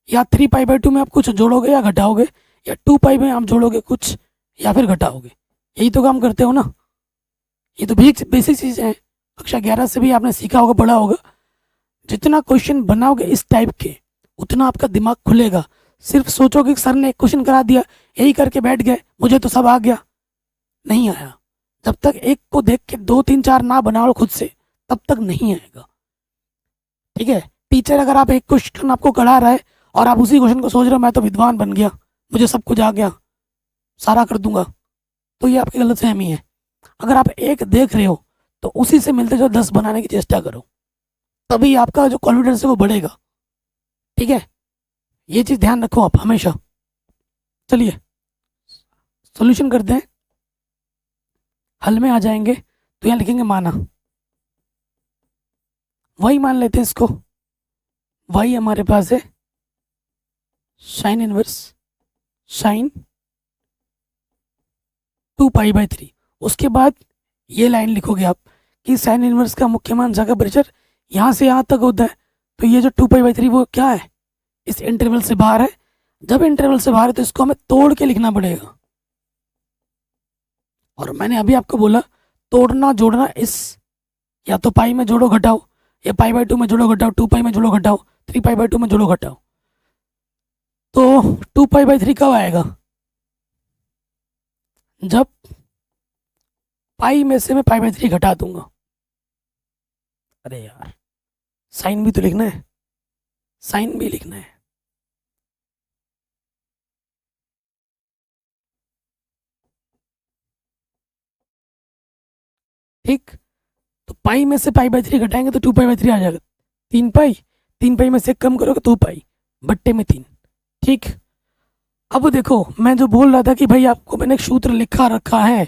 [SPEAKER 1] या 3π/2 में आप कुछ जोड़ोगे या घटाओगे, या 2π में आप जोड़ोगे कुछ या फिर घटाओगे। यही तो काम करते हो ना। ये तो बेसिक चीज़ें हैं, कक्षा 11 से भी आपने सीखा होगा, पढ़ा होगा। जितना क्वेश्चन बनाओगे इस टाइप के, उतना आपका दिमाग खुलेगा। सिर्फ सोचोगे कि सर ने एक क्वेश्चन करा दिया, यही करके बैठ गए, मुझे तो सब आ गया, नहीं आया। जब तक एक को देख के 2 3 4 ना बनाओ खुद से, तब तक नहीं आएगा, ठीक है। टीचर अगर आप एक क्वेश्चन आपको करा रहा है और आप उसी क्वेश्चन को सोच रहे हो मैं तो विद्वान बन गया, मुझे सब कुछ आ गया, सारा कर दूंगा, तो ये आपकी गलतफहमी है। अगर आप एक देख रहे हो तो उसी से मिलते जो 10 बनाने की चेष्टा करो, तभी आपका जो कॉन्फिडेंस है वो बढ़ेगा, ठीक है। ये चीज़ ध्यान रखो आप हमेशा। चलिए सॉल्यूशन करते हैं। हल में आ जाएंगे तो यहाँ लिखेंगे माना, वही मान लेते हैं इसको, वही हमारे पास है साइन इनवर्स साइन 2π/3। उसके बाद ये लाइन लिखोगे आप कि साइन इनवर्स का मुख्य मान शाखा परिसर यहाँ से यहाँ तक होता है। तो ये जो 2π/3 वो क्या है, इस इंटरवल से बाहर है। जब इंटरवल से बाहर है तो इसको हमें तोड़ के लिखना पड़ेगा। और मैंने अभी आपको बोला तोड़ना जोड़ना, इस या तो पाई में जोड़ो घटाओ, या π/2 में जोड़ो घटाओ, 2π में जोड़ो घटाओ, 3π/2 में जोड़ो घटाओ। तो 2π/3 कब आएगा, जब पाई में से मैं π/3 घटा दूंगा। अरे यार साइन भी तो लिखना है, साइन भी लिखना है। ठीक, तो पाई में से π/3 घटाएंगे तो 2π/3 आ जाएगा। 3π, 3π में से कम करोगे 2π बट्टे में 3। ठीक, अब देखो मैं जो बोल रहा था कि भाई आपको मैंने एक सूत्र लिखा रखा है,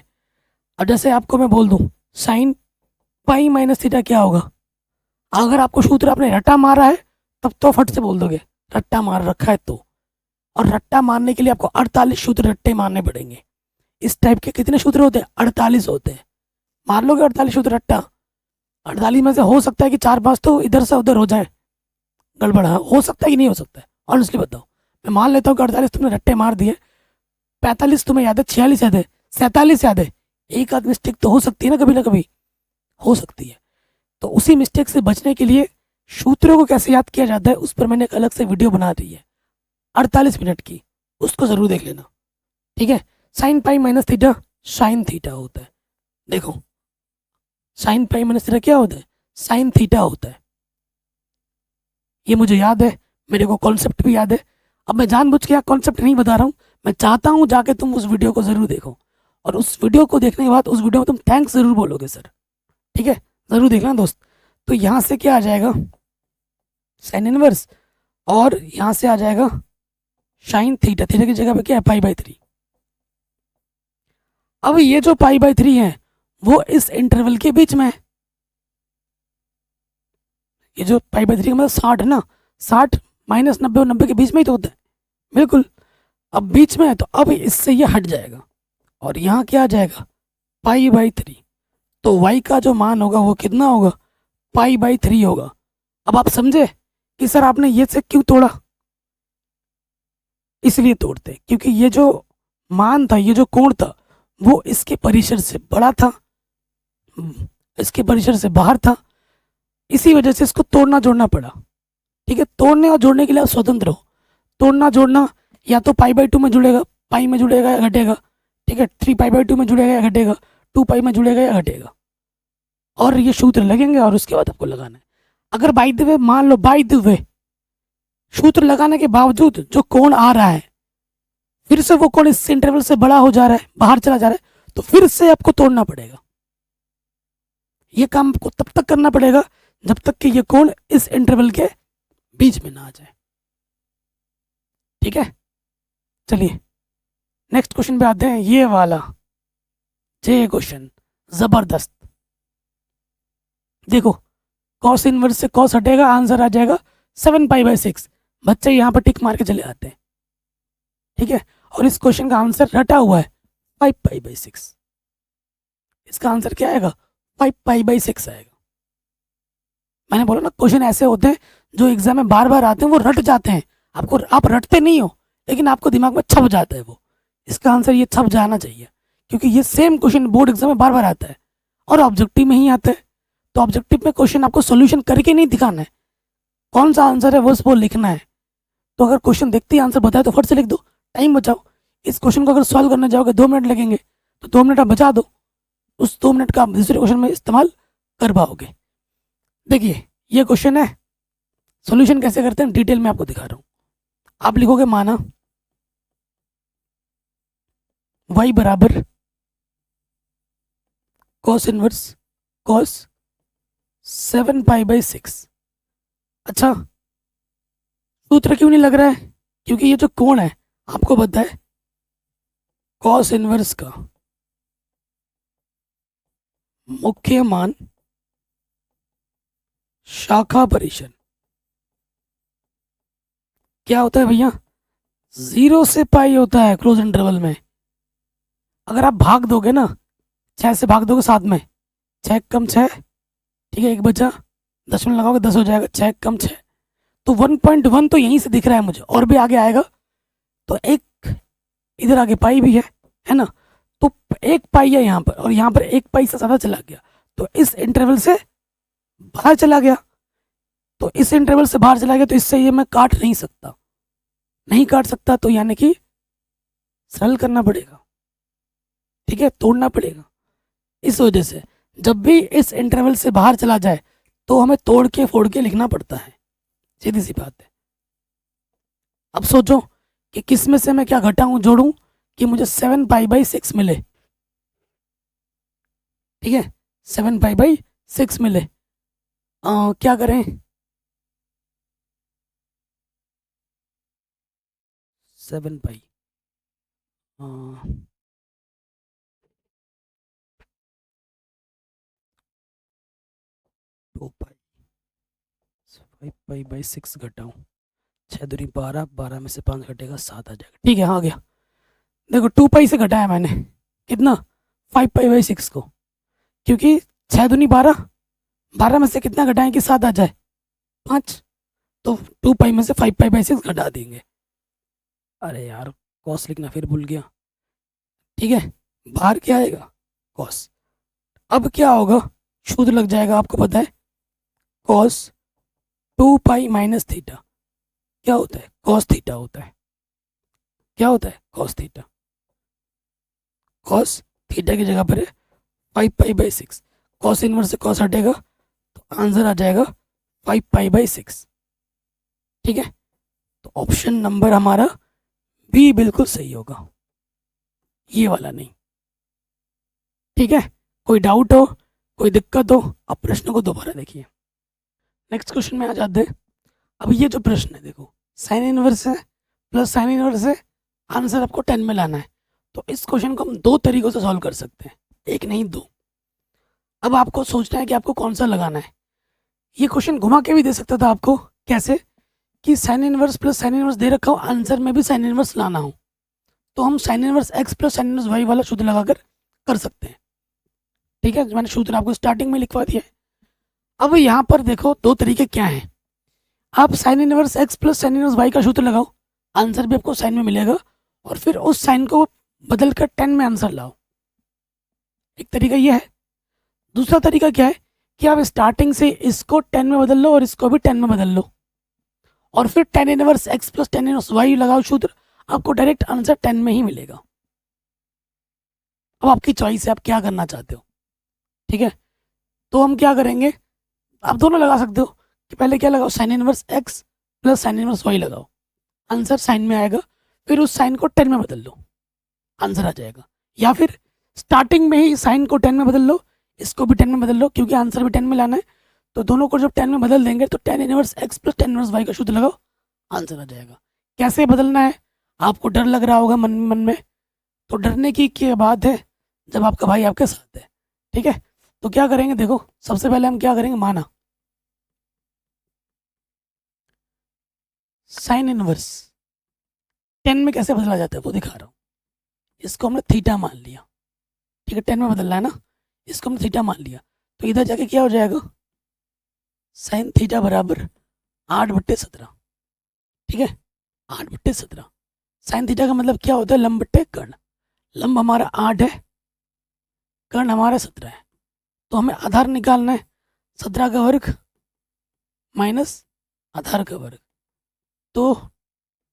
[SPEAKER 1] और जैसे आपको मैं बोल दूं साइन पाई माइनस थीटा क्या होगा, अगर आपको सूत्र आपने रट्टा मारा है तब तो फट से बोल दोगे रट्टा मार रखा है तो। और रट्टा मारने के लिए आपको 48 सूत्र रट्टे मारने पड़ेंगे। इस टाइप के कितने सूत्र होते हैं, 48 होते हैं। मार लोगे 48 सूत्र रट्टा, 48 में से हो सकता है कि 4-5 तो इधर से उधर हो जाए गड़बड़, हो सकता है कि नहीं हो सकता है, ऑनेस्टली बताओ। मैं मान लेता हूँ कि 48 तुमने रट्टे मार दिए, 45 तुम्हें याद है, 46 याद है, 47 याद है, एक आध मिस्टेक तो हो सकती है ना कभी हो सकती है। तो उसी मिस्टेक से बचने के लिए सूत्रों को कैसे याद किया जाता है उस पर मैंने एक अलग से वीडियो बना दी है 48 मिनट की, उसको ज़रूर देख लेना, ठीक है। Sine pi minus theta sine theta होता है। देखो साइन पाई माइनस थीटा क्या होता है, साइन थीटा होता है। ये मुझे याद है, मेरे को कॉन्सेप्ट भी याद है। अब मैं जानबूझ के कॉन्सेप्ट नहीं बता रहा हूँ, मैं चाहता हूँ जाके तुम उस वीडियो को ज़रूर देखो, और उस वीडियो को देखने के बाद उस वीडियो में तुम थैंक्स ज़रूर बोलोगे सर, ठीक है, ज़रूर देखना दोस्त। तो यहाँ से क्या आ जाएगा साइन इनवर्स, और यहाँ से आ जाएगा साइन थीटा, थीटा की जगह पे क्या है π/3। अब ये जो π/3 है वो इस इंटरवल के बीच में है, ये जो पाई बाई 3 का मतलब 60 है ना, 60 माइनस 90 और 90 के बीच में ही तो होता है, बिल्कुल। अब बीच में है तो अब इससे ये हट जाएगा और यहाँ क्या आ जाएगा, पाई बाई 3। तो y का जो मान होगा वो कितना होगा, पाई बाई 3 होगा। अब आप समझे कि सर आपने ये से क्यों तोड़ा, इसलिए तोड़ते क्योंकि ये जो मान था, ये जो कोण था, वो इसके परिसर से बड़ा था, इसके परिसर से बाहर था, इसी वजह से इसको तोड़ना जोड़ना पड़ा। ठीक है, तोड़ने और जोड़ने के लिए आप स्वतंत्र हो। तोड़ना जोड़ना या तो पाई बाई 2 में जुड़ेगा, पाई में जुड़ेगा या घटेगा। ठीक है, 3 पाई बाई 2 में जुड़ेगा या घटेगा, 2 पाई में जुड़ेगा या घटेगा, और ये सूत्र लगेंगे और उसके बाद आपको लगाना है। अगर बाई द वे, मान लो बाई द वे सूत्र लगाने के बावजूद जो कोण आ रहा है, फिर से वो कोण इस इंटरवल से बड़ा हो जा रहा है, बाहर चला जा रहा है, तो फिर से आपको तोड़ना पड़ेगा। ये काम आपको तब तक करना पड़ेगा जब तक कि ये कोण इस इंटरवल के बीच में ना आ जाए। ठीक है, चलिए नेक्स्ट क्वेश्चन पे आते हैं। ये वाला जे क्वेश्चन जबरदस्त। देखो, कॉस इनवर्स से कॉस हटेगा, आंसर आ जाएगा 7 पाई बाई 6। बच्चे यहाँ पर टिक मार के चले आते हैं। ठीक है, और इस क्वेश्चन का आंसर रटा हुआ है 5 पाई बाई 6। इसका आंसर क्या आएगा, 5 पाई बाई 6 आएगा। मैंने बोला ना, क्वेश्चन ऐसे होते हैं जो एग्जाम में बार बार आते हैं, वो रट जाते हैं। आप रटते नहीं हो, लेकिन आपको दिमाग में छप जाता है वो। इसका आंसर ये छप जाना चाहिए, क्योंकि ये सेम क्वेश्चन बोर्ड एग्जाम में बार बार आता है और ऑब्जेक्टिव में ही आता है। तो ऑब्जेक्टिव में क्वेश्चन आपको सोल्यूशन करके नहीं दिखाना है, कौन सा आंसर है वो लिखना है। तो अगर क्वेश्चन देखते ही आंसर बताए तो फट से लिख दो, टाइम बचाओ। इस क्वेश्चन को अगर सॉल्व करने जाओगे 2 मिनट लगेंगे, तो 2 मिनट आप बचा दो, उस 2 मिनट का आप दूसरे क्वेश्चन में इस्तेमाल कर पाओगे। देखिए, ये क्वेश्चन है, सॉल्यूशन कैसे करते हैं डिटेल में आपको दिखा रहा हूँ। आप लिखोगे माना y बराबर cos inverse cos 7 pi by 6। अच्छा, सूत्र क्यों नहीं लग रहा है, क्योंकि ये जो कोण है आपको पता है कॉस इनवर्स का मुख्य मान शाखा परिसर क्या होता है भैया, 0 से पाई होता है क्लोज इंटरवल में। अगर आप भाग दोगे ना, 6 से भाग दोगे 7 में, 6 कम 6, ठीक है, 1 बचा, 10 में लगाओगे 10 हो जाएगा, 6 कम 6, तो 1.1 तो यहीं से दिख रहा है मुझे, और भी आगे आएगा। तो एक इधर आगे पाई भी है ना, तो 1 पाई है यहाँ पर, और यहाँ पर 1 पाई से ज़्यादा चला गया, तो इस इंटरवल से बाहर चला गया। तो इस इंटरवल से बाहर चला गया, तो इससे ये मैं काट नहीं सकता, नहीं काट सकता, तो यानी कि सरल करना पड़ेगा। ठीक है, तोड़ना पड़ेगा। इस वजह से जब भी इस इंटरवल से बाहर चला जाए तो हमें तोड़ के फोड़ के लिखना पड़ता है, सीधी सी बात है। अब सोचो कि किस में से मैं क्या घटाऊं जोड़ूं कि मुझे 7 पाई बाई 6 मिले। ठीक है, 7 पाई बाई 6 मिले। क्या करें, 7 पाई 2 पाई 5 पाई बाई 6 घटाऊं, 6 दूनी 12, 12 में से 5 घटेगा 7 आ जाएगा। ठीक है, हाँ गया। देखो 2 पाई से घटाया मैंने कितना, 5 पाई बाई 6 को, क्योंकि 6 दूनी 12, 12 में से कितना घटाएं कि 7 आ जाए, 5, तो 2 पाई में से 5 पाई बाई 6 घटा देंगे। अरे यार, कॉस लिखना फिर भूल गया। ठीक है, बाहर क्या आएगा, कॉस। अब क्या होगा, सूत्र लग जाएगा, आपको पता है कॉस 2 पाई माइनस थीटा क्या होता है, कॉस थीटा होता है। क्या होता है, कॉस थीटा। कॉस थीटा की जगह पर है 5 पाई बाई 6, कॉस इनवर्स से कॉस हटेगा तो आंसर आ जाएगा 5 पाई बाई 6। ठीक है, तो ऑप्शन नंबर हमारा बी बिल्कुल सही होगा, ये वाला नहीं। ठीक है, कोई डाउट हो, कोई दिक्कत हो, आप प्रश्न को दोबारा देखिए। नेक्स्ट क्वेश्चन में आ जाते हैं। अब ये जो प्रश्न है, देखो साइन इनवर्स है प्लस साइन इनवर्स है, आंसर आपको 10 में लाना है। तो इस क्वेश्चन को हम 2 तरीकों से सॉल्व कर सकते हैं, एक नहीं 2। अब आपको सोचना है कि आपको कौन सा लगाना है, ये क्वेश्चन घुमा के भी दे सकता था आपको। कैसे? कि sine inverse plus sine inverse दे रखा हो, आंसर में भी साइन इनवर्स लाना हो, तो हम sine inverse x plus sine inverse y वाला सूत्र लगाकर कर सकते हैं। ठीक है, मैंने सूत्र आपको स्टार्टिंग में लिखवा दिया है। अब यहाँ पर देखो दो तरीके क्या हैं। आप sine inverse x plus sine inverse y का सूत्र लगाओ, आंसर भी आपको साइन में मिलेगा, और फिर उस साइन को बदल कर 10 में आंसर लाओ। एक तरीका ये है। दूसरा तरीका क्या है कि आप स्टार्टिंग से इसको 10 में बदल लो और इसको भी 10 में बदल लो, और फिर tan inverse x plus tan inverse y लगाओ सूत्र, आपको डायरेक्ट आंसर 10 में ही मिलेगा। अब आपकी चॉइस है, आप क्या करना चाहते हो। ठीक है, तो हम क्या करेंगे, आप दोनों लगा सकते हो कि पहले क्या लगाओ, sine inverse x plus sine inverse y लगाओ, आंसर साइन में आएगा, फिर उस साइन को 10 में बदल लो, आंसर आ जाएगा। या फिर स्टार्टिंग में ही साइन को 10 में बदल लो, इसको भी 10 में बदल लो, क्योंकि आंसर भी 10 में लाना है, तो दोनों को जब 10 में बदल देंगे तो tan inverse x plus tan inverse y का सूत्र लगाओ, आंसर आ जाएगा। कैसे बदलना है, आपको डर लग रहा होगा मन मन में, तो डरने की क्या बात है जब आपका भाई आपके साथ है। ठीक है, तो क्या करेंगे, देखो सबसे पहले हम क्या करेंगे, माना साइन इनवर्स 10 में कैसे बदला जाता है वो दिखा रहा हूँ। इसको हमने थीटा मान लिया, ठीक है, 10 में बदलना है ना, इसको हमने थीटा मान लिया, तो इधर जाके क्या हो जाएगा, साइन थीटा बराबर 8/17। ठीक है, 8/17। साइन थीटा का मतलब क्या होता है, लंब बट्टे कर्ण। लंब हमारा 8 है, कर्ण हमारा 17 है, तो हमें आधार निकालना है, 17 का वर्ग माइनस आधार का वर्ग, तो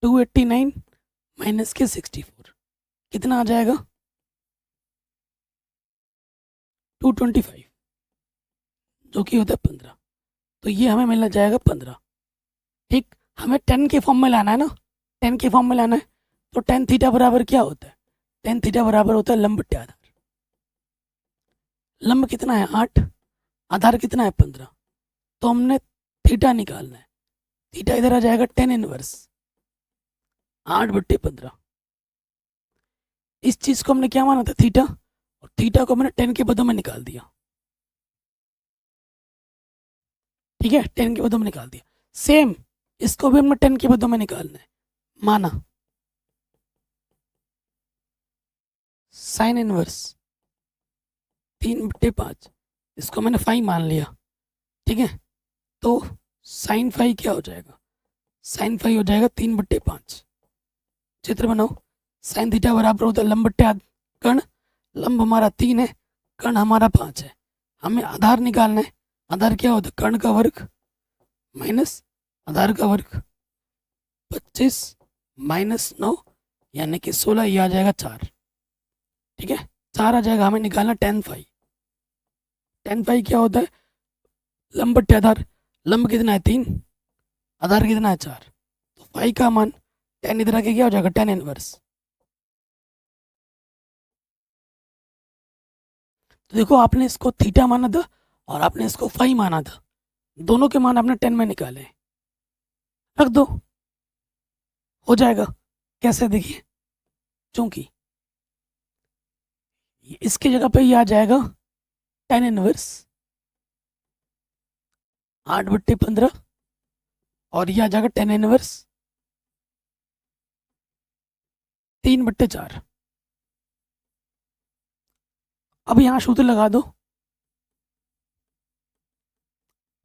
[SPEAKER 1] 289 माइनस के 64 कितना आ जाएगा, 225, जो कि होता है 15। तो ये हमें मिलना जाएगा 15। ठीक, हमें 10 के फॉर्म में लाना है ना, 10 के फॉर्म में लाना है, तो टेन थीटा बराबर क्या होता है, टेन थीटा बराबर होता है लंब बट्टे आधार। लंब कितना है 8, आधार कितना है 15, तो हमने थीटा निकालना है। थीटा इधर आ जाएगा 10 इनवर्स 8/15। इस चीज को हमने क्या माना था, थीटा, और थीटा को मैंने 10 के पदों में निकाल दिया। ठीक है, 10 के पदों में निकाल दिया। सेम इसको भी हमने 10 के पदों में निकालना है। माना साइन इनवर्स 3/5, इसको मैंने 5 मान लिया। ठीक है, तो साइन 5 क्या हो जाएगा, साइन 5 हो जाएगा 3/5। चित्र बनाओ, साइन थीटा बराबर होता है लंब बट्टे कर्ण, लंब हमारा 3 है, कर्ण हमारा 5 है, हमें आधार निकालना है। आधार क्या होता है, कर्ण का वर्ग माइनस आधार का वर्ग, 25 माइनस 9 यानी कि 16, ये आ जाएगा 4। ठीक है, 4 आ जाएगा, हमें निकालना tan फाई क्या होता है, लंब बट्टे आधार, लंब कितना है 3, आधार कितना है 4, तो फाई का मान tan इधर आके क्या हो जाएगा, tan इनवर्स। तो देखो आपने इसको थीटा माना था और आपने इसको फाई माना था, दोनों के मान आपने 10 में निकाले, रख दो, हो जाएगा। कैसे, देखिए, चूंकि इसकी जगह पे ये आ जाएगा tan इनवर्स 8/15, और ये आ जाएगा tan इनवर्स 3/4। अब यहाँ सूत्र लगा दो,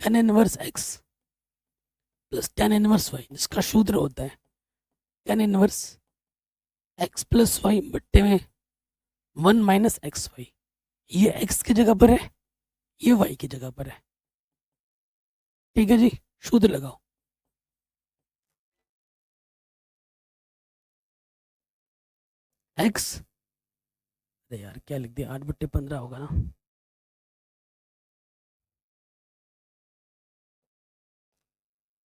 [SPEAKER 1] tan inverse x plus tan inverse y, जिसका सूत्र होता है tan inverse x plus y बट्टे में 1 माइनस एक्स वाई। ये x की जगह पर है, ये y की जगह पर है। ठीक है जी, सूत्र लगाओ, x, अरे यार क्या लिख दिया, 8/15 होगा ना,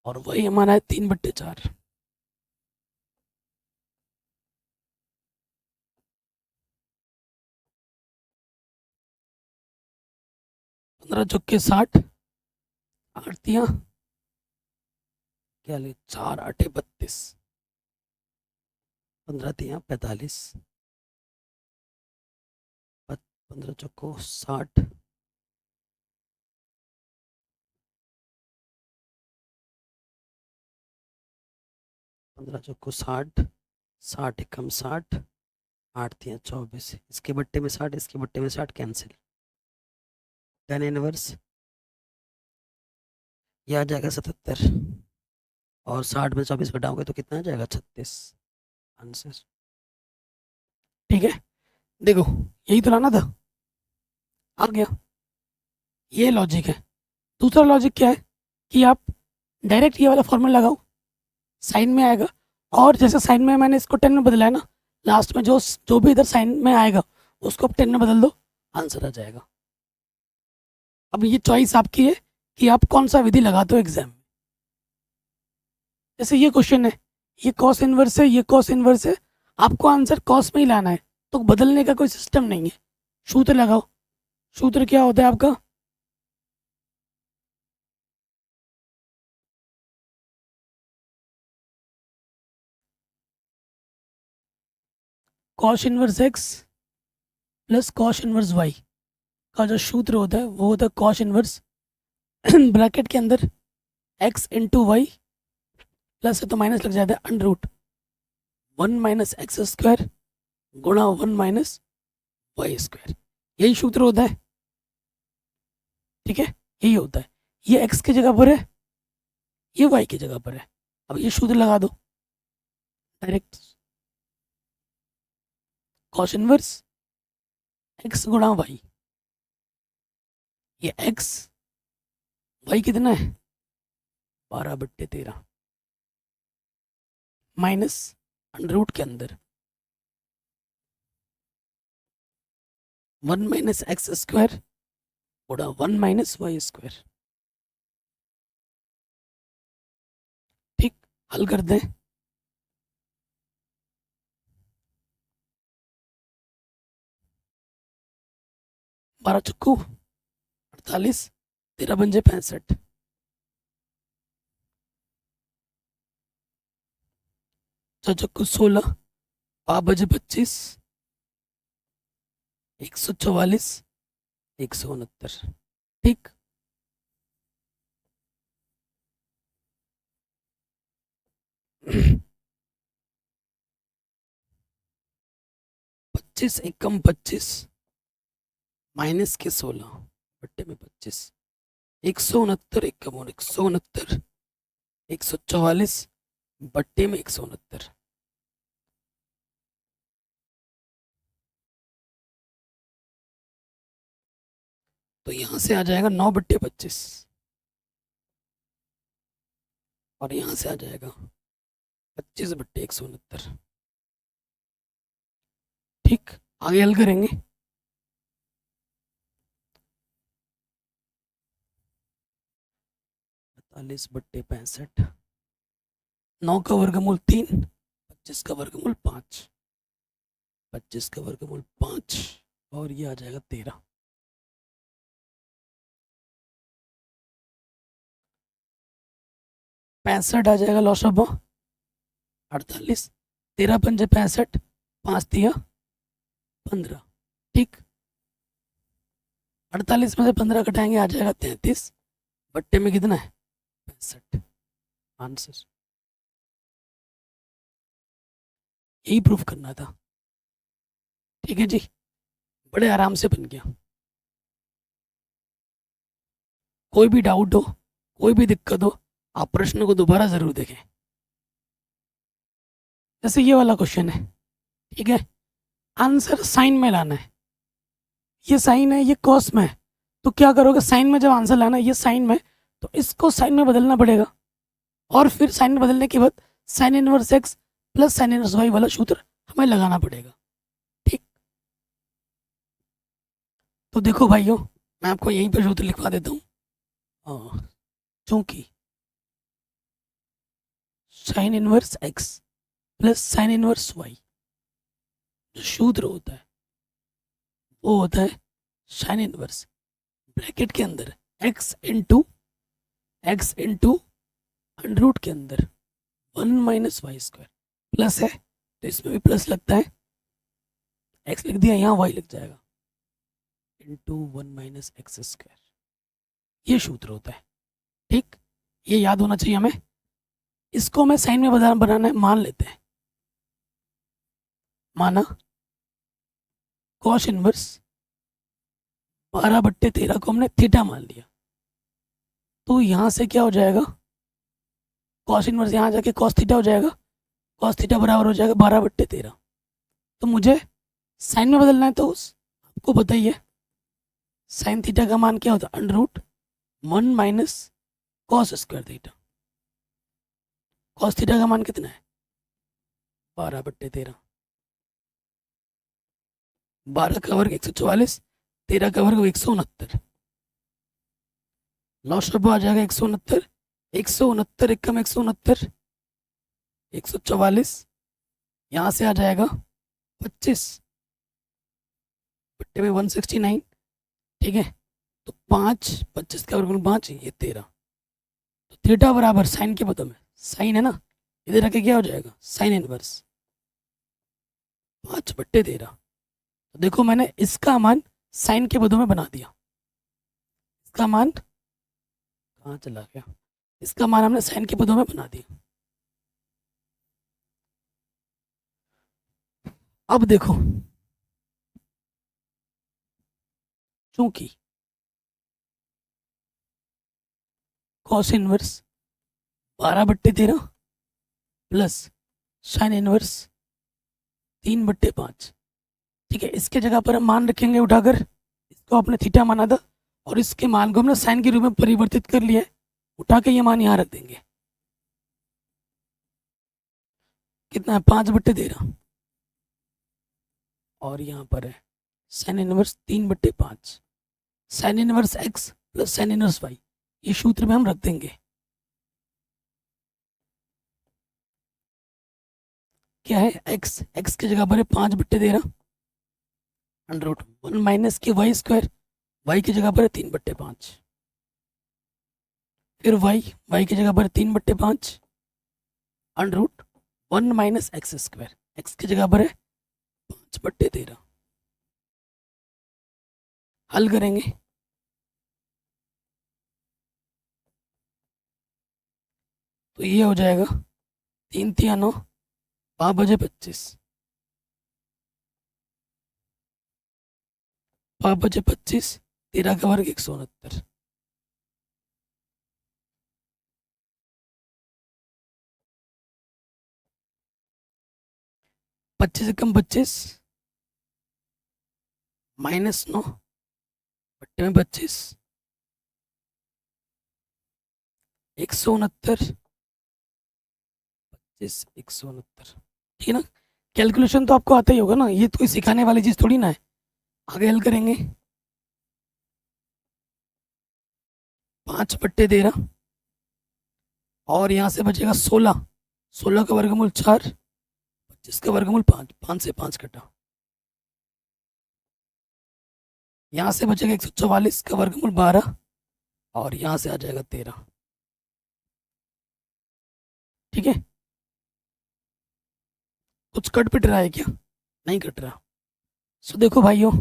[SPEAKER 1] और वही हमारा है 3/4। 15 चौके 60, 8 तियाँ क्या लिख, 4 8 32, 15 तियाँ 45, 15 चौको 60,
[SPEAKER 2] 15 चौको 60, 60 एकम 60, 8 3 24, इसके बट्टे में 60, इसके बट्टे में 60 कैंसिल, 10 इनवर्स ये आ जाएगा 77, और 60 में 24 घटाओगे तो कितना आ जाएगा 36 आंसर।
[SPEAKER 1] ठीक है, देखो यही तो लाना था, आ गया, ये लॉजिक है। दूसरा लॉजिक क्या है कि आप डायरेक्ट ये वाला फॉर्मूला लगाओ, साइन में आएगा, और जैसे साइन में मैंने इसको 10 में बदला है ना, लास्ट में जो जो भी इधर साइन में आएगा उसको आप 10 में बदल दो, आंसर आ जाएगा। अब ये चॉइस आपकी है कि आप कौन सा विधि लगाते हो एग्जाम में। जैसे ये क्वेश्चन है, ये कॉस इनवर्स है, ये कॉस इनवर्स है, आपको आंसर कॉस में ही लाना है, तो बदलने का कोई सिस्टम नहीं है। सूत्र लगाओ, सूत्र क्या होता है आपका, cos inverse x plus cos inverse y का जो सूत्र होता है वो होता है कॉस इनवर्स ब्रैकेट के अंदर एक्स इंटू वाई, प्लस है तो माइनस लग जाता है, under root 1 minus x square गुणा 1 माइनस वाई स्क्वायर, यही सूत्र होता है। ठीक है, यही होता है, ये एक्स की जगह पर है, ये वाई की जगह पर है। अब ये सूत्र लगा दो डायरेक्ट, कॉस इनवर्स एक्स गुणा वाई, ये एक्स, वाई कितना है 12/13, माइनस अंडर रूट के अंदर 1 माइनस एक्स स्क्वायर गुणा 1 माइनस वाई स्क्वायर। ठीक, हल कर दें, बारह चक्कू 48, 13 पंजे 65, चक्कू 16, 5 बजे 25, 144, 169। ठीक, पच्चीस एकम 25 माइनस के 16 बट्टे में 25, 169 एकम और 169, 144 बट्टे में 169। तो यहाँ से आ जाएगा 9/25, और यहाँ से आ जाएगा 25/169। ठीक, आगे हल करेंगे। 48/65, 9 का वर्गमूल 3, 25 का वर्गमूल 5, 25 का वर्गमूल 5, और ये आ जाएगा 13। पैंसठ आ जाएगा लॉस ऑफ 48, 13 पंजे 65, 5 दिया 15। ठीक, 48 में से 15 घटाएंगे आ जाएगा 33, बट्टे में कितना है 65, आंसर। यही प्रूफ करना था। ठीक है जी, बड़े आराम से बन गया। कोई भी डाउट हो, कोई भी दिक्कत हो, आप प्रश्न को दोबारा जरूर देखें। जैसे ये वाला क्वेश्चन है, ठीक है, आंसर साइन में लाना है, ये साइन है, ये कॉस में है, तो क्या करोगे, साइन में जब आंसर लाना है ये साइन में, तो इसको साइन में बदलना पड़ेगा, और फिर साइन में बदलने के बाद sine inverse x plus sine inverse y वाला सूत्र हमें लगाना पड़ेगा। ठीक, तो देखो भाइयों, मैं आपको यहीं पर सूत्र लिखवा देता हूँ। चूंकि sine inverse x plus sine inverse y जो सूत्र होता है वो होता है साइन इनवर्स ब्रैकेट के अंदर एक्स इंटू अंडर रूट के अंदर 1 माइनस वाई स्क्वायर, प्लस है तो इसमें भी प्लस लगता है, एक्स लिख दिया, यहाँ वाई लग जाएगा, इंटू 1 माइनस एक्स स्क्वायर, ये सूत्र होता है। ठीक, ये याद होना चाहिए हमें। इसको हमें साइन में बनाना है। मान लेते हैं, माना कॉस इनवर्स 12/13 को हमने थीटा मान लिया, तो यहाँ से क्या हो जाएगा, कॉस इनवर्स यहाँ जाके कॉस थीटा हो जाएगा, कॉस थीटा बराबर हो जाएगा 12/13। तो मुझे साइन में बदलना है, तो आपको बताइए साइन थीटा का मान क्या होता है, √1 minus cos square theta. Cos theta का मान कितना है, 12/13। 12 का वर्ग 144, 13 का वर्ग 169, लॉस आ जाएगा 169, 169 एकम 169, 144, यहाँ से आ जाएगा 25 बट्टे में 169, ठीक है। तो 5, 25 का वर्गमूल 5, ये 13। तो थीटा बराबर साइन के पदों में, साइन है ना, इधर आके क्या हो जाएगा, साइन इनवर्स 5/13। तो देखो मैंने इसका मान साइन के पदों में बना दिया, इसका मान कहाँ चला गया, इसका मान हमने साइन के पदों में बना दिया। अब देखो, चूंकि cos inverse 12/13 plus sine inverse 3/5, ठीक है, इसके जगह पर हम मान रखेंगे उठाकर, इसको आपने थीटा माना था और इसके मान को हमने साइन के रूप में परिवर्तित कर लिया है, उठा के ये मान यहाँ रख देंगे। कितना है, 5/13, और यहाँ पर है sine inverse 3/5, sign inverse x plus sine inverse y, ये सूत्र में हम रख देंगे। क्या है, x की जगह पर है 5/13 √1 माइनस के वाई स्क्वायर, y की जगह पर है 3/5, फिर y की जगह पर 3/5 √1 माइनस एक्स स्क्वायर, x की जगह पर है 5/13। हल करेंगे तो ये हो जाएगा 3 × 9 5/25, 5/25, 13 का वर्ग 169, पच्चीस एकम 25 -9 बट्टे में 25, 169, 25, 169, ठीक है ना। कैलकुलेशन तो आपको आता ही होगा ना, ये तो कोई सिखाने वाली चीज़ थोड़ी ना है। आगे हल करेंगे, 5/13 और यहाँ से बचेगा 16, 16 का वर्गमूल 4, 25 का वर्गमूल 5, 5 से 5 कटा, यहाँ से बचेगा 144 का वर्गमूल 12 और यहाँ से आ जाएगा 13, ठीक है। कुछ कट पिट रहा है क्या, नहीं कट रहा। सो देखो भाइयों,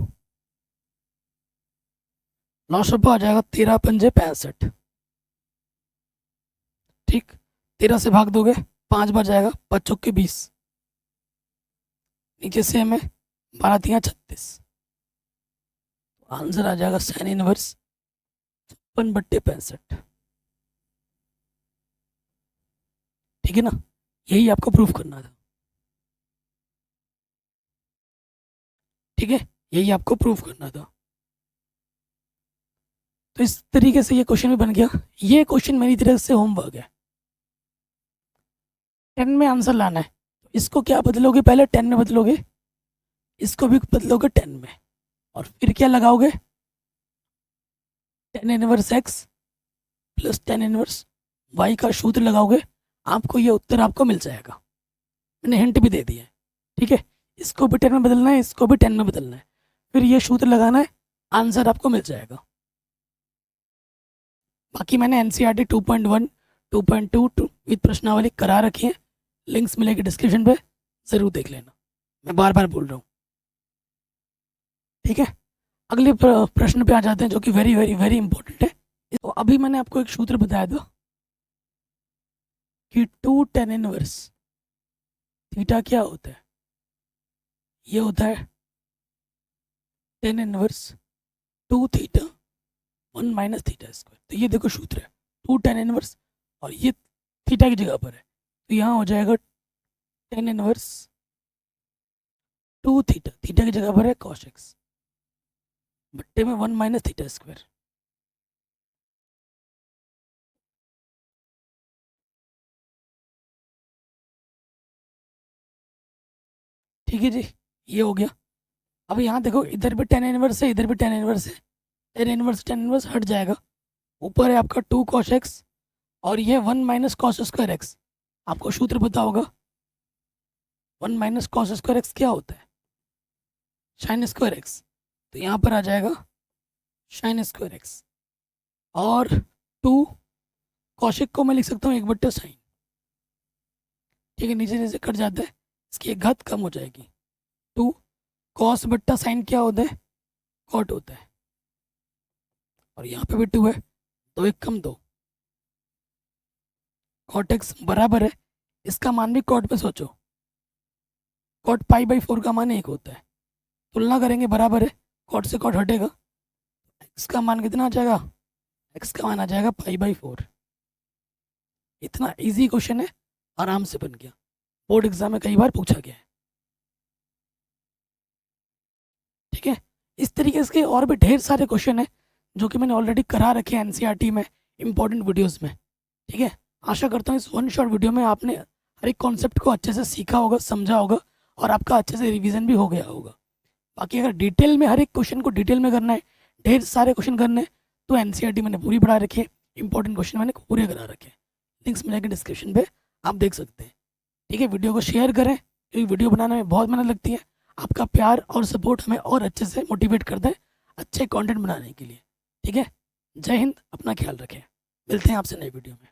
[SPEAKER 1] लॉस आ जाएगा 13×5 = 65, ठीक, 13 से भाग दोगे 5 बार जाएगा, 5 चौके 20, नीचे से हमें 12 × 36, आंसर आ जाएगा साइन इनवर्स 56/65, ठीक है ना। यही आपको प्रूफ करना था, ठीक है, यही आपको प्रूफ करना था। तो इस तरीके से ये क्वेश्चन भी बन गया। ये क्वेश्चन मेरी तरफ से होमवर्क है, 10 में आंसर लाना है। तो इसको क्या बदलोगे, पहले 10 में बदलोगे, इसको भी बदलोगे 10 में, और फिर क्या लगाओगे, tan inverse x plus tan inverse y का सूत्र लगाओगे, आपको ये उत्तर आपको मिल जाएगा। मैंने हिंट भी दे दिया है, ठीक है। इसको भी 10 में बदलना है, इसको भी 10 में बदलना है, फिर ये सूत्र लगाना है, आंसर आपको मिल जाएगा। बाकी मैंने NCERT 2.1, 2.2 विद प्रश्नावली करा रखी है, लिंक्स मिलेगी डिस्क्रिप्शन पे, ज़रूर देख लेना, मैं बार बार बोल रहा हूँ, ठीक है। अगले प्रश्न पे आ जाते हैं, जो कि वेरी वेरी वेरी इंपॉर्टेंट है। तो अभी मैंने आपको एक सूत्र बताया था, कि 2 tan इनवर्स थीटा क्या होता है, ये होता है tan inverse 2 theta 1 minus theta square. तो ये देखो सूत्र है 2 tan इनवर्स और ये थीटा की जगह पर है, तो यहाँ हो जाएगा tan इनवर्स 2 थीटा, थीटा की जगह पर है cos x बट्टे में 1 माइनस थीटा स्क्वायर। ठीक है जी, ये हो गया। अब यहाँ देखो इधर भी tan इनवर्स है, इधर भी tan इनवर्स है, tan इनवर्स हट जाएगा। ऊपर है आपका 2 cos x और ये 1 माइनस कॉस स्क्वायर एक्स। आपको सूत्र पता होगा 1 माइनस कॉस स्क्वायर एक्स क्या होता है, साइन स्क्वायर एक्स। तो यहाँ पर आ जाएगा साइन स्क्वायर एक्स और 2 कॉशिक को मैं लिख सकता हूँ 1/sin। ठीक है, नीचे नीचे कट जाता है, इसकी एक घात कम हो जाएगी। 2 कॉस बट्टा साइन क्या होता है, कॉट होता है। और यहाँ पे भी 2 है, तो एक कम 2, कॉट एक्स बराबर है, इसका मान भी कॉट पे सोचो, कॉट π/4 का मान 1 होता है। तुलना करेंगे बराबर है, कॉट से कॉट हटेगा, एक्स का मान कितना आ जाएगा, एक्स का मान आ जाएगा π/4। इतना इजी क्वेश्चन है, आराम से बन गया, बोर्ड एग्जाम में कई बार पूछा गया है। ठीक है, इस तरीके से और भी ढेर सारे क्वेश्चन है जो कि मैंने ऑलरेडी करा रखे हैं एनसीईआरटी में इंपॉर्टेंट वीडियोस में। ठीक है, आशा करता हूँ इस वन शॉर्ट वीडियो में आपने हर एक कॉन्सेप्ट को अच्छे से सीखा होगा, समझा होगा और आपका अच्छे से रिवीजन भी हो गया होगा। बाकी अगर डिटेल में हर एक क्वेश्चन को डिटेल में करना है, ढेर सारे क्वेश्चन करने हैं, तो एनसीईआरटी मैंने पूरी पढ़ा रखी है, इंपॉर्टेंट क्वेश्चन मैंने पूरे करा रखे हैं। लिंक्स मिलेंगे डिस्क्रिप्शन पे, आप देख सकते हैं। ठीक है, वीडियो को शेयर करें क्योंकि वीडियो बनाने में बहुत मेहनत लगती है। आपका प्यार और सपोर्ट हमें और अच्छे से मोटिवेट करता है अच्छे कंटेंट बनाने के लिए। ठीक है, जय हिंद, अपना ख्याल रखें, मिलते हैं आपसे नई वीडियो में।